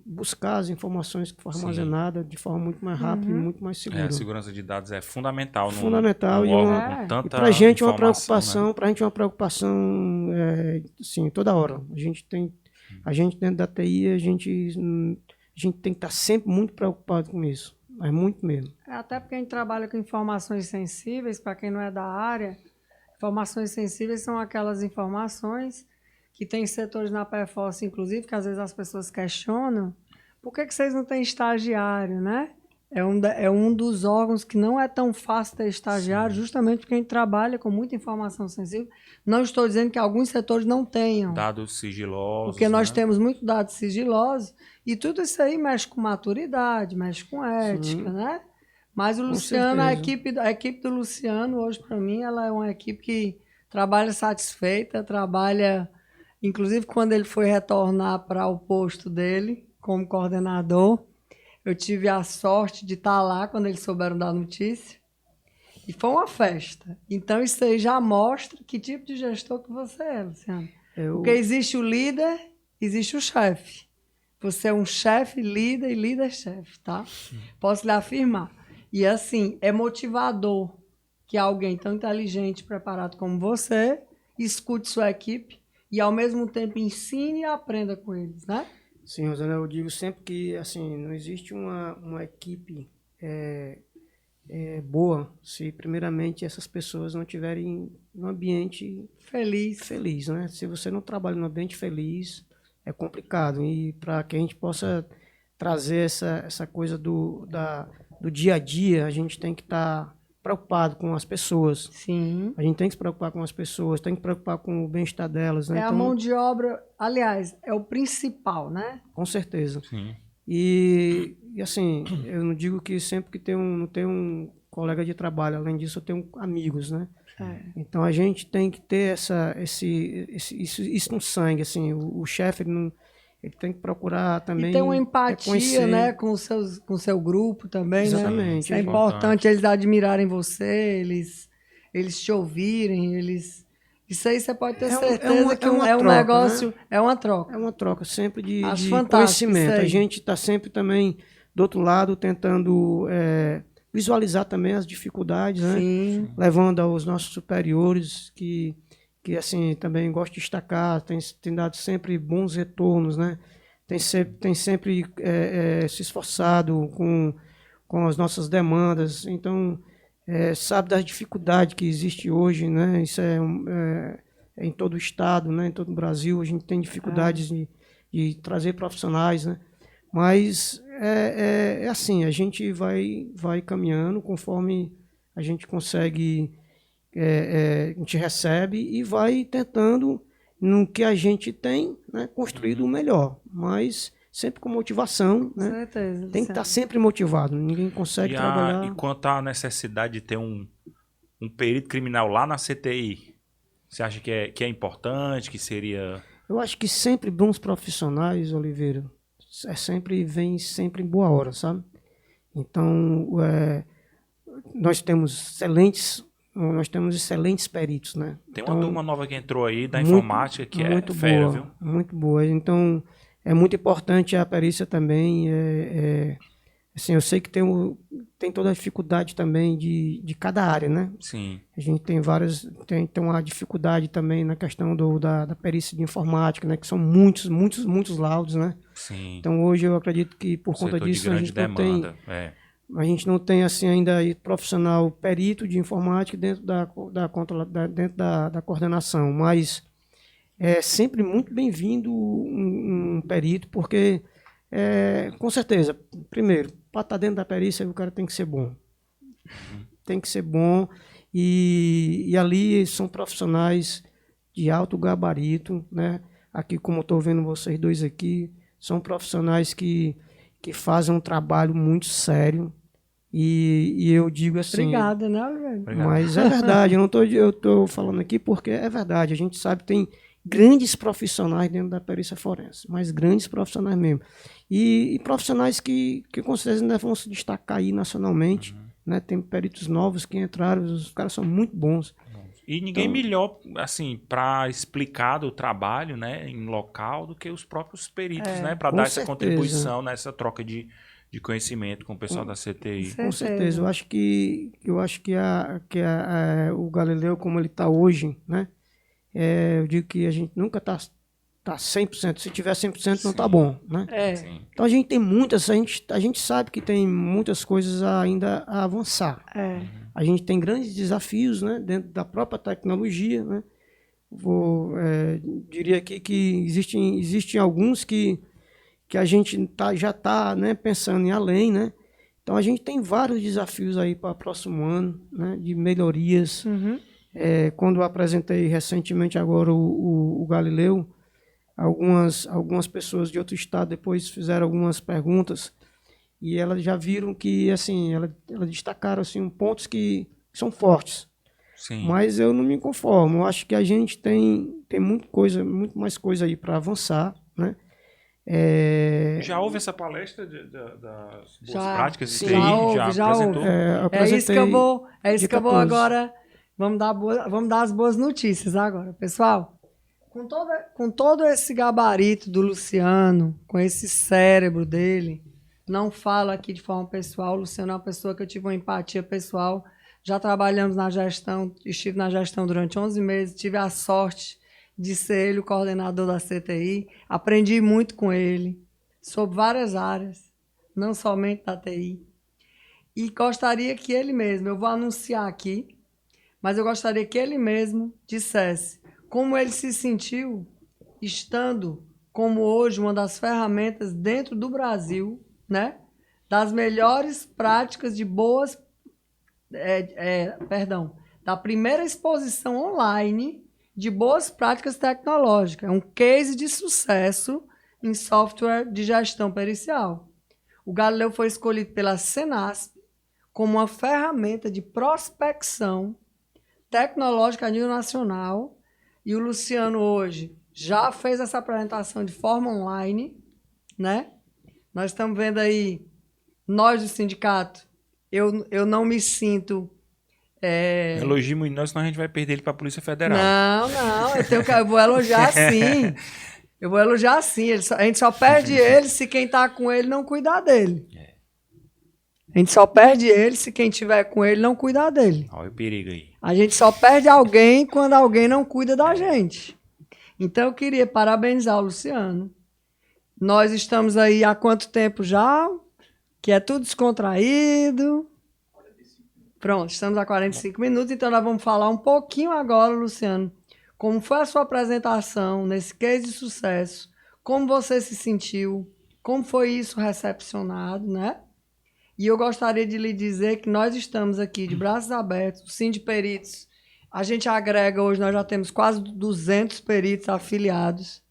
buscar as informações que foram armazenadas de forma muito mais rápida e muito mais segura. A segurança de dados é fundamental. Fundamental. Num órgão com tanta e para a gente é uma preocupação, assim, toda hora. A gente dentro da TI, a gente tem que estar sempre muito preocupado com isso. Mas muito mesmo. Até porque a gente trabalha com informações sensíveis, para quem não é da área, informações sensíveis são aquelas informações que tem setores na Perforce, inclusive, que às vezes as pessoas questionam, por que vocês não têm estagiário, né? É um dos órgãos que não é tão fácil ter estagiário, justamente porque a gente trabalha com muita informação sensível. Não estou dizendo que alguns setores não tenham. Dados sigilosos. Porque nós temos muito dados sigilosos, e tudo isso aí mexe com maturidade, mexe com ética, né? Mas o Luciano, a equipe do Luciano, hoje, para mim, ela é uma equipe que trabalha satisfeita, trabalha... Inclusive, quando ele foi retornar para o posto dele, como coordenador, eu tive a sorte de estar lá quando eles souberam da notícia. E foi uma festa. Então, isso aí já mostra que tipo de gestor que você é, Luciano. Porque existe o líder, existe o chefe. Você é um chefe, líder e líder-chefe, tá? Posso lhe afirmar. E, assim, é motivador que alguém tão inteligente, preparado como você, escute sua equipe e, ao mesmo tempo, ensine e aprenda com eles, né? Sim, Rosana, eu digo sempre que, assim, não existe uma equipe boa se, primeiramente, essas pessoas não estiverem num ambiente feliz, né? Se você não trabalha num ambiente feliz, é complicado. E para que a gente possa trazer essa coisa do dia a dia, a gente tem que estar preocupado com as pessoas. Sim. A gente tem que se preocupar com as pessoas, tem que se preocupar com o bem-estar delas. Né? É a mão de obra, aliás, é o principal, né? Com certeza. Sim. E assim, eu não digo que sempre que não tem um colega de trabalho, além disso eu tenho amigos, né? Então a gente tem que ter isso no sangue, assim, o chefe ele tem que procurar também. E ter uma empatia, né, com o seu grupo também. Exatamente. Né? É importante eles admirarem você, eles te ouvirem, Isso aí você pode ter certeza que é um negócio, né? É uma troca. É uma troca sempre de conhecimento. A gente está sempre também do outro lado tentando visualizar também as dificuldades, né? Levando aos nossos superiores que assim, também gosto de destacar, tem dado sempre bons retornos, né? Tem sempre se esforçado com as nossas demandas, então sabe das dificuldades que existe hoje, né? Isso é em todo o estado, né? Em todo o Brasil, a gente tem dificuldades de trazer profissionais, né? Mas assim, a gente vai caminhando conforme a gente consegue... a gente recebe e vai tentando, no que a gente tem, né, construir o melhor, mas sempre com motivação, né? Certeza, tem que estar sempre motivado, ninguém consegue trabalhar. E quanto à necessidade de ter um perito criminal lá na CTI, você acha que é importante, que seria... Eu acho que sempre bons profissionais, Oliveira, vem sempre em boa hora, sabe? Então, nós temos excelentes peritos, né? Tem uma turma nova que entrou aí da informática que muito fera, boa, viu? Muito boa. Então, é muito importante a perícia também. Assim, eu sei que tem toda a dificuldade também de cada área, né? Sim. A gente tem uma dificuldade também na questão da perícia de informática, né? Que são muitos laudos, né? Sim. Então, hoje eu acredito que por conta disso a gente não tem... A gente não tem assim ainda profissional perito de informática dentro dentro da coordenação, mas é sempre muito bem-vindo um perito, porque com certeza, primeiro, para estar dentro da perícia o cara tem que ser bom. Tem que ser bom e ali são profissionais de alto gabarito, né? Aqui, como eu estou vendo vocês dois aqui, são profissionais que fazem um trabalho muito sério. E eu digo assim... Obrigada, né, velho? Mas é verdade, eu estou falando aqui porque é verdade. A gente sabe que tem grandes profissionais dentro da perícia forense, mas grandes profissionais mesmo. E profissionais que com certeza ainda vão se destacar aí nacionalmente. Né? Tem peritos novos que entraram, os caras são muito bons. E ninguém melhor, assim, para explicar do trabalho, né, em local, do que os próprios peritos, né, para dar essa contribuição nessa troca de conhecimento com o pessoal da CTI. Com certeza. Eu acho que o Galileu, como ele está hoje, né, eu digo que a gente nunca está 100%. Se tiver 100% não está bom, né? Então a gente tem a gente sabe que tem muitas coisas ainda a avançar. A gente tem grandes desafios, né, dentro da própria tecnologia, né? Diria aqui que existem alguns que a gente já está, né, pensando em além, né? Então a gente tem vários desafios aí para o próximo ano, né, de melhorias. Quando eu apresentei recentemente agora o Galileu, algumas pessoas de outro estado depois fizeram algumas perguntas e elas já viram que, assim, elas destacaram, assim, pontos que são fortes. Sim. Mas eu não me conformo. Eu acho que a gente tem muito mais coisa aí para avançar, né? Já houve essa palestra das boas práticas? Sim, já apresentou? É isso que eu vou agora. Vamos dar as boas notícias agora, pessoal. Com todo esse gabarito do Luciano, com esse cérebro dele, não falo aqui de forma pessoal, o Luciano é uma pessoa que eu tive uma empatia pessoal, já trabalhamos na gestão, estive na gestão durante 11 meses, tive a sorte de ser ele o coordenador da CTI, aprendi muito com ele, sobre várias áreas, não somente da TI, e gostaria que ele mesmo, eu vou anunciar aqui, mas eu gostaria que ele mesmo dissesse como ele se sentiu estando como hoje uma das ferramentas dentro do Brasil, né, das melhores práticas de da primeira exposição online de boas práticas tecnológicas. É um case de sucesso em software de gestão pericial. O Galileu foi escolhido pela Senasp como uma ferramenta de prospecção tecnológica a nível nacional. E o Luciano hoje já fez essa apresentação de forma online, né? Nós estamos vendo aí, nós do sindicato, eu não me sinto... Elogie muito nós, senão a gente vai perder ele para a Polícia Federal. Não, eu vou elogiar sim. Eu vou elogiar sim. A gente só perde ele se quem está com ele não cuidar dele. A gente só perde ele se quem estiver com ele não cuidar dele. Olha o perigo aí. A gente só perde alguém quando alguém não cuida da gente. Então eu queria parabenizar o Luciano. Nós estamos aí há quanto tempo já? Que é tudo descontraído. Pronto, estamos há 45 minutos, então nós vamos falar um pouquinho agora, Luciano, como foi a sua apresentação nesse case de sucesso, como você se sentiu, como foi isso recepcionado, né? E eu gostaria de lhe dizer que nós estamos aqui de braços abertos, o Sindiperitos, a gente agrega hoje, nós já temos quase 200 peritos afiliados,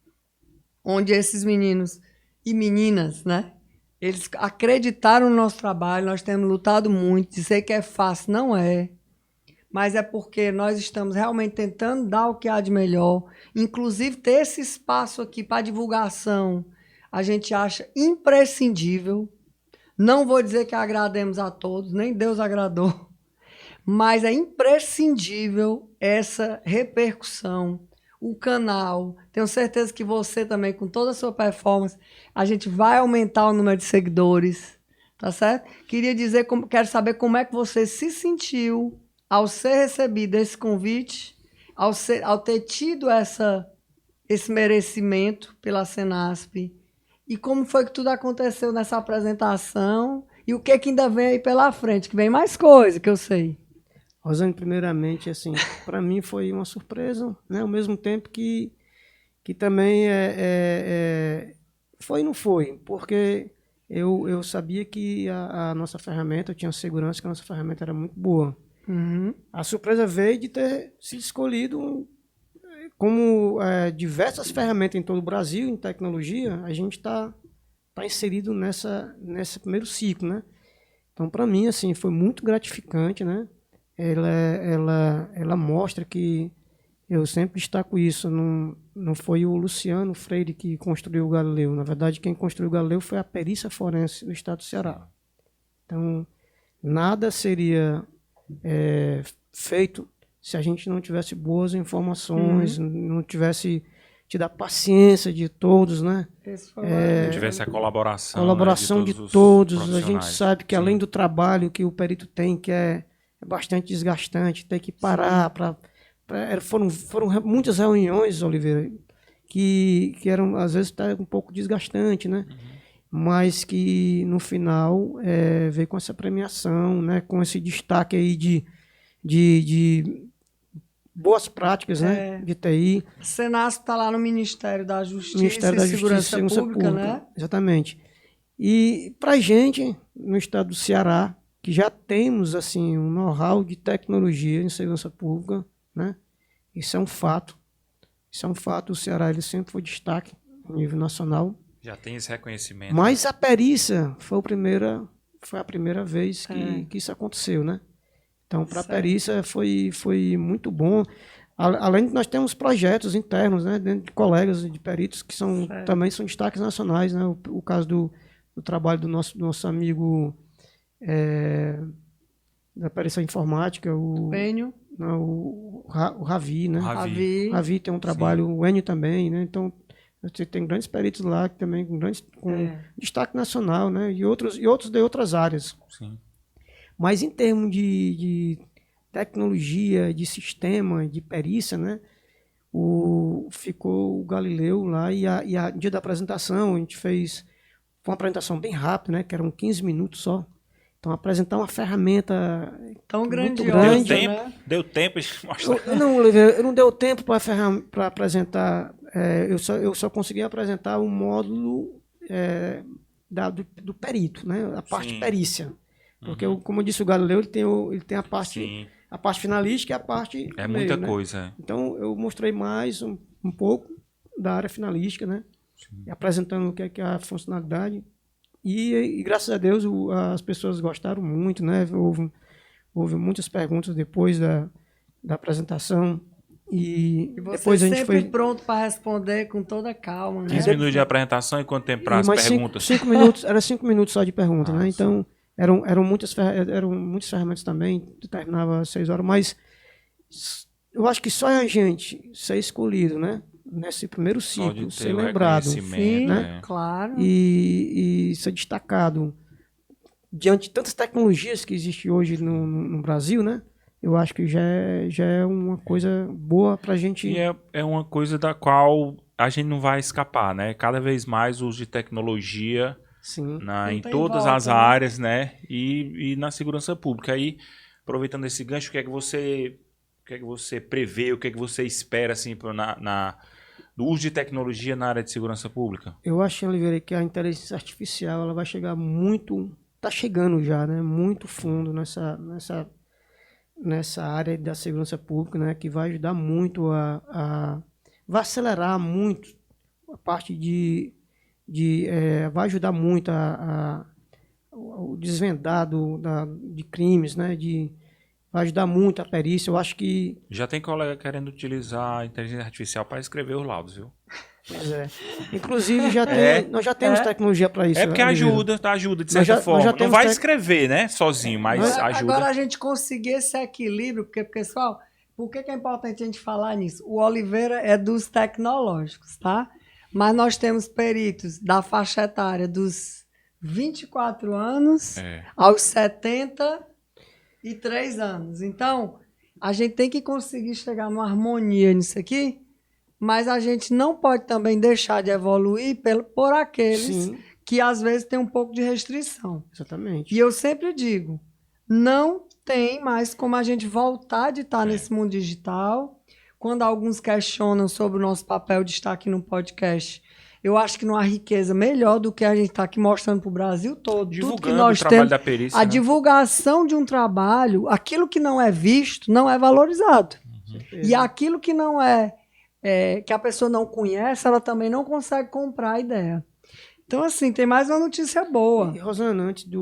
onde esses meninos e meninas, né? Eles acreditaram no nosso trabalho, nós temos lutado muito, dizer que é fácil, não é, mas é porque nós estamos realmente tentando dar o que há de melhor, inclusive ter esse espaço aqui para divulgação, a gente acha imprescindível. Não vou dizer que agrademos a todos, nem Deus agradou, mas é imprescindível essa repercussão, o canal. Tenho certeza que você também, com toda a sua performance, a gente vai aumentar o número de seguidores, tá certo? Quero saber como é que você se sentiu ao ser recebido esse convite, ao ter tido esse merecimento pela Senasp. E como foi que tudo aconteceu nessa apresentação? E o que ainda vem aí pela frente? Que vem mais coisa, que eu sei. Rosane, primeiramente, assim, para mim foi uma surpresa, né? Ao mesmo tempo que também foi e não foi, porque eu sabia que a nossa ferramenta, eu tinha segurança que a nossa ferramenta era muito boa. A surpresa veio de ter sido escolhido como diversas ferramentas em todo o Brasil, em tecnologia, a gente está inserido nesse primeiro ciclo, né? Então, para mim, assim, foi muito gratificante, né? Ela mostra que eu sempre destaco isso, não foi o Luciano Freire que construiu o Galileu. Na verdade, quem construiu o Galileu foi a perícia forense do estado do Ceará. Então, nada seria feito se a gente não tivesse boas informações, não tivesse tido a paciência de todos, né? Não tivesse a colaboração, de todos. A gente sabe que além do trabalho que o perito tem, que é bastante desgastante, tem que parar foram muitas reuniões, Oliveira, que eram às vezes até um pouco desgastante, né? Mas que no final veio com essa premiação, né? Com esse destaque aí de boas práticas, né? De TI. Senasp está lá no Ministério da Justiça e Segurança Pública, né? Exatamente. E para a gente, no estado do Ceará, que já temos assim um know-how de tecnologia em segurança pública, né? Isso é um fato. Isso é um fato. O Ceará ele sempre foi destaque a nível nacional. Já tem esse reconhecimento. Mas a perícia foi a primeira vez que isso aconteceu, né? Então, para a perícia foi muito bom. Além de nós temos projetos internos, né, dentro de colegas de peritos que também são destaques nacionais, né? O caso do trabalho do nosso amigo da perícia informática, o Enio. O Ravi, né? Ravi tem um trabalho, o Enio também, né? Então, você tem grandes peritos lá que também com destaque nacional, né? E outros de outras áreas. Sim. Mas em termos de tecnologia, de sistema, de perícia, né? Ficou o Galileu lá e no dia da apresentação a gente fez uma apresentação bem rápida, né? Que eram 15 minutos só. Então apresentar uma ferramenta tão muito grande, deu tempo de mostrar. Eu não deu tempo para apresentar. Eu só consegui apresentar o módulo do perito, né? A parte perícia. Porque, como eu disse, o Galileu ele tem a parte finalística e a parte é meio, muita né? coisa. Então, eu mostrei mais um pouco da área finalística, né? Apresentando o que é a funcionalidade. E graças a Deus, as pessoas gostaram muito, né? Houve muitas perguntas depois da apresentação. E você depois a gente sempre pronto para responder com toda calma, né? 15 minutos de apresentação e quanto tempo para as perguntas? 5 minutos, era 5 minutos só de pergunta, né? Então, eram muitas ferramentas também, terminava às 6 horas, mas eu acho que só a gente ser escolhido, né? Nesse primeiro ciclo, ser lembrado, sim, né? Claro. E ser destacado diante de tantas tecnologias que existem hoje no Brasil, né? Eu acho que já é uma coisa boa para a gente. E é uma coisa da qual a gente não vai escapar, né? Cada vez mais o uso de tecnologia em todas as áreas, né? E na segurança pública. Aí, aproveitando esse gancho, o que é que você prevê, o que é que você espera assim, do uso de tecnologia na área de segurança pública? Eu acho, Oliveira, que a inteligência artificial ela vai chegar muito. Está chegando já, né? Muito fundo nessa área da segurança pública, né, que vai ajudar muito vai acelerar muito a parte vai ajudar muito o desvendado de crimes, né, vai ajudar muito a perícia. Eu acho que já tem colega querendo utilizar a inteligência artificial para escrever os laudos, viu? Pois é. Inclusive, nós já temos tecnologia para isso. É porque ajuda de certa forma. Não vai escrever, né, sozinho, mas ajuda. Agora a gente conseguir esse equilíbrio, porque, pessoal, por que é importante a gente falar nisso? O Oliveira é dos tecnológicos, tá? Mas nós temos peritos da faixa etária dos 24 anos aos 73 anos. Então, a gente tem que conseguir chegar numa harmonia nisso aqui, mas a gente não pode também deixar de evoluir por aqueles que às vezes têm um pouco de restrição. Exatamente. E eu sempre digo, não tem mais como a gente voltar de estar nesse mundo digital. Quando alguns questionam sobre o nosso papel de estar aqui no podcast, eu acho que não há riqueza melhor do que a gente estar aqui mostrando para o Brasil todo. Divulgando tudo que nós o trabalho temos, da perícia. A divulgação de um trabalho, aquilo que não é visto, não é valorizado. E aquilo que não que a pessoa não conhece, ela também não consegue comprar a ideia. Então, assim, tem mais uma notícia boa. E, Rosana, antes de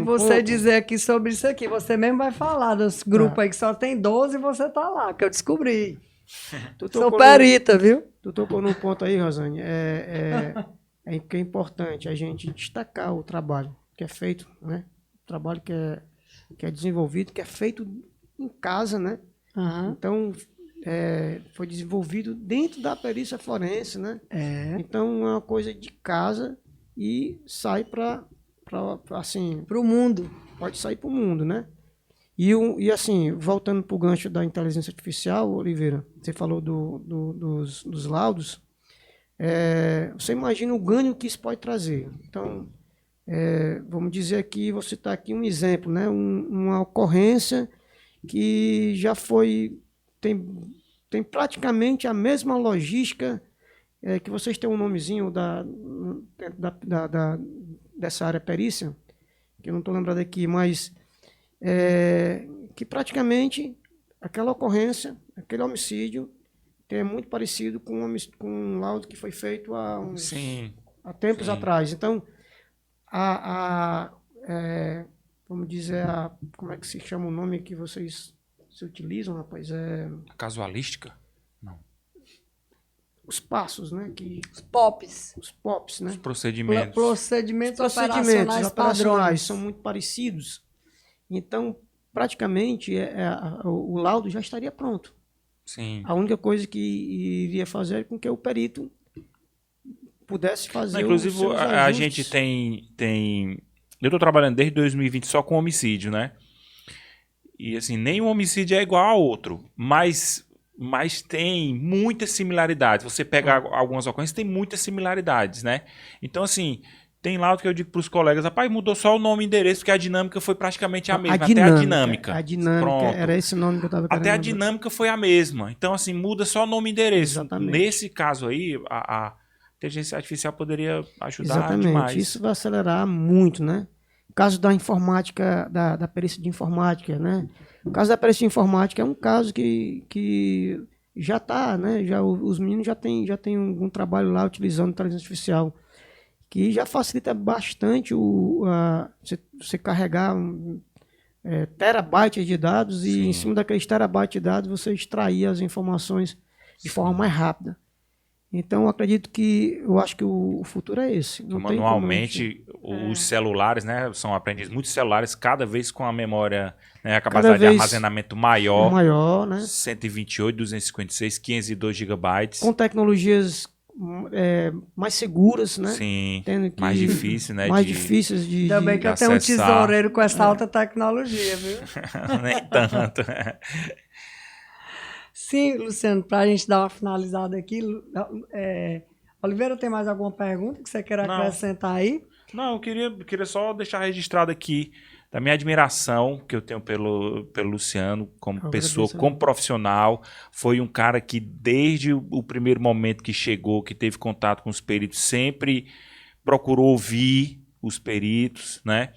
você dizer aqui sobre isso aqui, você mesmo vai falar dos grupos aí que só tem 12 e você tá lá, que eu descobri. Sou perita, viu? Tu tocou num ponto aí, Rosane, que é importante a gente destacar o trabalho que é feito, né? O trabalho que é desenvolvido, que é feito em casa, né? Uhum. Então, foi desenvolvido dentro da perícia forense, né? Então, é uma coisa de casa e sai para assim... Para o mundo. Pode sair para o mundo, né? E assim, voltando para o gancho da inteligência artificial, Oliveira, você falou dos laudos, você imagina o ganho que isso pode trazer. Então, vamos dizer aqui, vou citar aqui um exemplo, né? Uma ocorrência que já tem praticamente a mesma logística, que vocês têm um nomezinho dessa área perícia, que eu não estou lembrado aqui, mas que praticamente aquela ocorrência, aquele homicídio, é muito parecido com um laudo que foi feito há tempos atrás. Então, vamos dizer, como é que se chama o nome que vocês se utilizam, rapaz? A casualística? Não. Os passos, né? Os POPs. Os POPs, né? Os procedimentos. Procedimentos operacionais são muito parecidos. Então, praticamente, o laudo já estaria pronto. Sim. A única coisa que iria fazer é com que o perito pudesse fazer inclusive, a gente tem... Eu estou trabalhando desde 2020 só com homicídio, né? E assim, nenhum homicídio é igual ao outro, mas tem muitas similaridades. Você pega algumas ocorrências, tem muitas similaridades, né? Então, assim, tem laudo que eu digo para os colegas, rapaz, mudou só o nome e endereço, porque a dinâmica foi praticamente a mesma, até a dinâmica. A dinâmica, era esse nome que eu estava querendo. Até a dinâmica foi a mesma. Então, assim, muda só o nome e endereço. Exatamente. Nesse caso aí, a inteligência artificial poderia ajudar demais. Isso vai acelerar muito, né? O caso da informática, da perícia de informática, né? O caso da perícia de informática é um caso que já está, né? Os meninos já têm um trabalho lá utilizando inteligência artificial, que já facilita bastante você carregar terabytes de dados e em cima daqueles terabytes de dados você extrair as informações de forma mais rápida. Então, eu acho que o futuro é esse. Manualmente, os celulares, né, são aprendidos muitos celulares, cada vez com a memória, né, a capacidade de armazenamento maior, né? 128, 256, 512 gigabytes. Com tecnologias mais seguras, né? Sim, mais difíceis, né? Mais difíceis de Ainda bem que eu tenho um tesoureiro com essa alta tecnologia, viu? Nem tanto. Sim, Luciano, para a gente dar uma finalizada aqui, Oliveira, tem mais alguma pergunta que você queira acrescentar aí? Não, eu queria só deixar registrado aqui da minha admiração que eu tenho pelo Luciano como pessoa, como profissional. Foi um cara que desde o primeiro momento que chegou, que teve contato com os peritos, sempre procurou ouvir os peritos, né?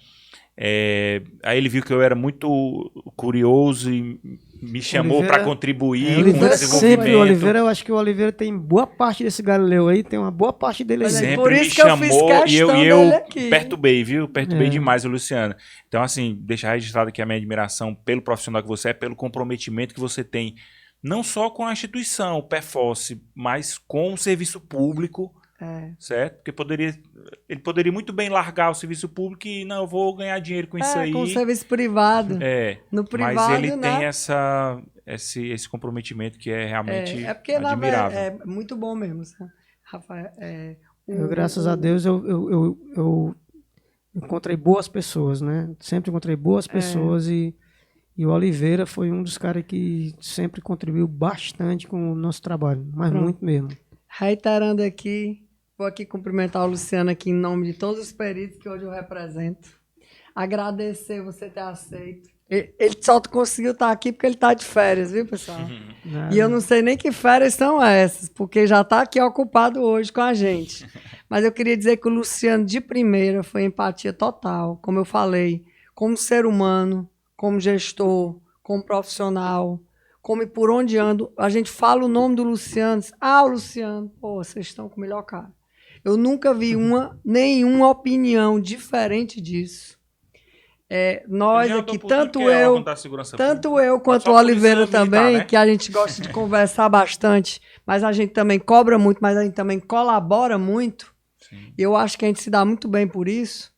Aí ele viu que eu era muito curioso e me chamou para contribuir com o desenvolvimento. Oliveira, eu acho que o Oliveira tem boa parte desse Galileu aí, tem uma boa parte dele aí. Sempre por isso me que chamou eu fiz e eu aqui. perturbei, viu? Perturbei demais o Luciano. Então, assim, deixar registrado aqui a minha admiração pelo profissional que você é, pelo comprometimento que você tem, não só com a instituição, o PEFOS, mas com o serviço público. Certo? Porque ele poderia muito bem largar o serviço público e não, eu vou ganhar dinheiro com isso aí. Com o serviço privado. No privado, mas ele né? tem esse comprometimento que é realmente porque admirável. É muito bom mesmo, sabe? Rafael. Graças a Deus eu encontrei boas pessoas, né? Sempre encontrei boas pessoas e o Oliveira foi um dos caras que sempre contribuiu bastante com o nosso trabalho, mas muito mesmo. Reiterando aqui, vou aqui cumprimentar o Luciano aqui em nome de todos os peritos que hoje eu represento. Agradecer você ter aceito. Ele só conseguiu estar aqui porque ele está de férias, viu, pessoal? E eu não sei nem que férias são essas, porque já está aqui ocupado hoje com a gente. Mas eu queria dizer que o Luciano, de primeira, foi empatia total, como eu falei, como ser humano, como gestor, como profissional, como e por onde ando. A gente fala o nome do Luciano, o Luciano, vocês estão com o melhor cara. Eu nunca vi nenhuma opinião diferente disso. Nós aqui, tanto eu quanto o Oliveira também, né? Que a gente gosta de conversar bastante, mas a gente também cobra muito, mas a gente também colabora muito. Sim. Eu acho que a gente se dá muito bem por isso.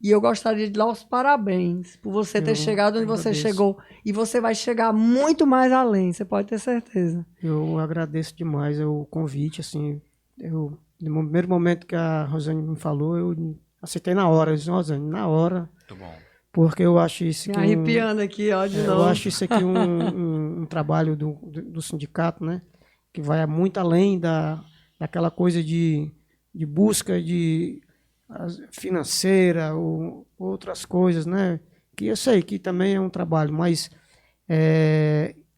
E eu gostaria de dar os parabéns por você ter chegado onde você chegou. E você vai chegar muito mais além, você pode ter certeza. Eu agradeço demais o convite, assim, no primeiro momento que a Rosane me falou, eu aceitei na hora. Eu disse, Rosane, na hora. Muito bom. Porque eu acho isso aqui arrepiando aqui, ó, de novo. Eu acho isso aqui um trabalho do sindicato, né? Que vai muito além daquela coisa de busca de financeira ou outras coisas, né? Que eu sei que também é um trabalho, mas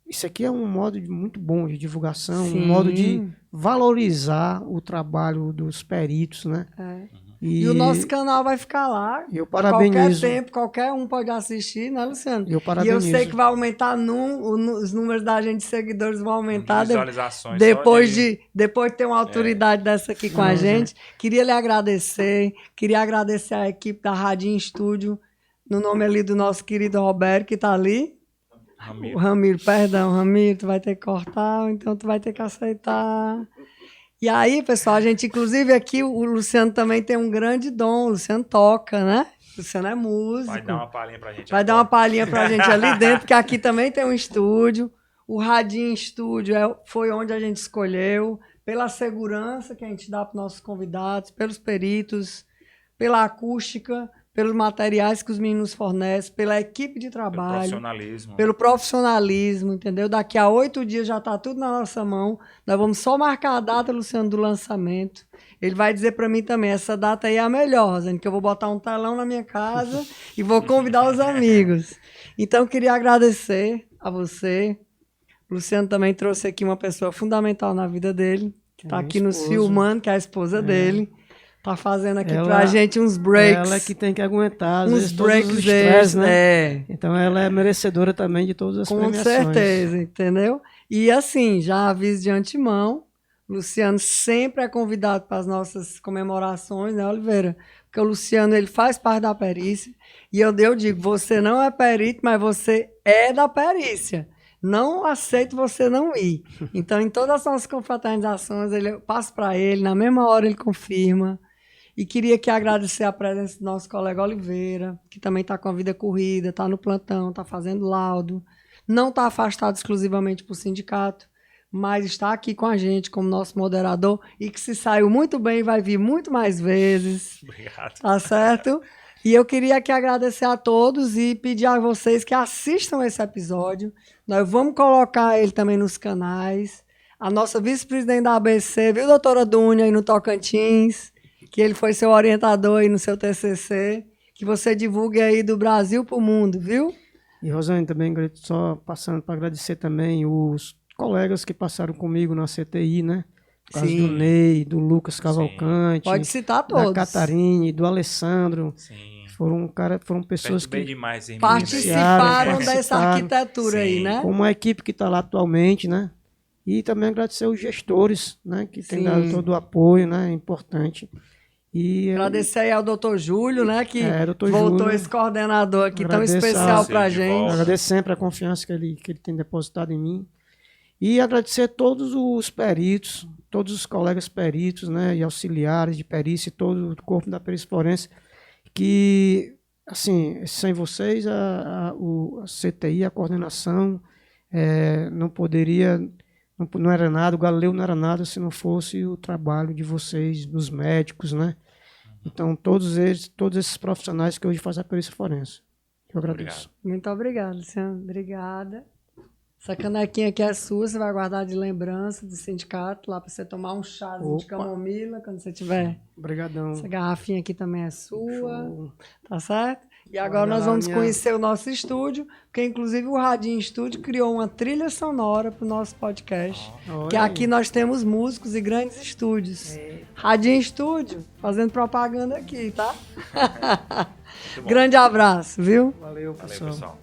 isso aqui é um modo muito bom de divulgação, um modo de valorizar o trabalho dos peritos, né? E o nosso canal vai ficar lá. Eu parabenizo. Qualquer tempo, qualquer um pode assistir, né, Luciano? Eu parabenizo. E eu sei que vai aumentar os números da gente de seguidores vão aumentar. Visualizações. Depois de ter uma autoridade dessa aqui com a gente. Queria lhe agradecer. Queria agradecer a equipe da Radinho Estúdio, no nome ali do nosso querido Roberto, que está ali. Ramiro, perdão, Ramiro, tu vai ter que cortar, então tu vai ter que aceitar. E aí, pessoal, a gente, inclusive aqui, o Luciano também tem um grande dom. O Luciano toca, né? O Luciano é músico. Vai dar uma palhinha pra gente. Vai dar uma palhinha pra gente ali dentro, porque aqui também tem um estúdio. O Radinho Estúdio foi onde a gente escolheu, pela segurança que a gente dá para os nossos convidados, pelos peritos, pela acústica, pelos materiais que os meninos fornecem, pela equipe de trabalho. Pelo profissionalismo, entendeu? Daqui a 8 dias já está tudo na nossa mão. Nós vamos só marcar a data, Luciano, do lançamento. Ele vai dizer para mim também, essa data aí é a melhor, Zane, que eu vou botar um telão na minha casa e vou convidar os amigos. Então, queria agradecer a você. O Luciano também trouxe aqui uma pessoa fundamental na vida dele, que está aqui nos filmando, que é a esposa dele. Tá fazendo aqui pra gente uns breaks. Ela que tem que aguentar, às uns vezes, breaks todos os estresse, né? É. Então ela é merecedora também de todas as premiações. Com certeza, entendeu? E assim, já aviso de antemão, Luciano sempre é convidado para as nossas comemorações, né, Oliveira? Porque o Luciano, ele faz parte da perícia. E eu digo, você não é perito, mas você é da perícia. Não aceito você não ir. Então, em todas as nossas confraternizações, eu passo para ele, na mesma hora ele confirma. E queria aqui agradecer a presença do nosso colega Oliveira, que também está com a vida corrida, está no plantão, está fazendo laudo. Não está afastado exclusivamente para o sindicato, mas está aqui com a gente como nosso moderador e que se saiu muito bem e vai vir muito mais vezes. Obrigado. Tá certo? E eu queria aqui agradecer a todos e pedir a vocês que assistam esse episódio. Nós vamos colocar ele também nos canais. A nossa vice-presidente da ABC, viu, doutora Dúnia, aí no Tocantins, que ele foi seu orientador aí no seu TCC, que você divulgue aí do Brasil para o mundo, viu? E, Rosane, também, só passando para agradecer também os colegas que passaram comigo na CTI, né? No caso do Ney, do Lucas Cavalcante. Pode citar todos. Da Catarine, do Alessandro. Sim. Foram pessoas que demais, participaram dessa arquitetura aí, né? Como a equipe que está lá atualmente, né? E também agradecer os gestores, né? Que têm dado todo o apoio, né? É importante. E agradecer aí ao doutor Júlio, né? Que doutor voltou Júlio, esse coordenador aqui tão especial para a gente. Agradecer sempre a confiança que ele tem depositado em mim. E agradecer a todos os peritos, todos os colegas peritos, né? E auxiliares de perícia e todo o corpo da perícia forense, que, assim, sem vocês, a CTI, a coordenação, não poderia, não era nada, o Galileu não era nada se não fosse o trabalho de vocês, dos médicos, né? Então, todos esses profissionais que hoje fazem a perícia forense. Eu agradeço. Muito obrigado, Luciano. Obrigada. Essa canequinha aqui é sua, você vai guardar de lembrança do sindicato, lá para você tomar um chazinho de camomila quando você tiver. Obrigadão. Essa garrafinha aqui também é sua, tá certo? E agora nós vamos conhecer o nosso estúdio, porque inclusive o Radinho Estúdio criou uma trilha sonora para o nosso podcast, que aqui nós temos músicos e grandes estúdios. Radinho Estúdio, fazendo propaganda aqui, tá? Grande abraço, viu? Valeu, pessoal.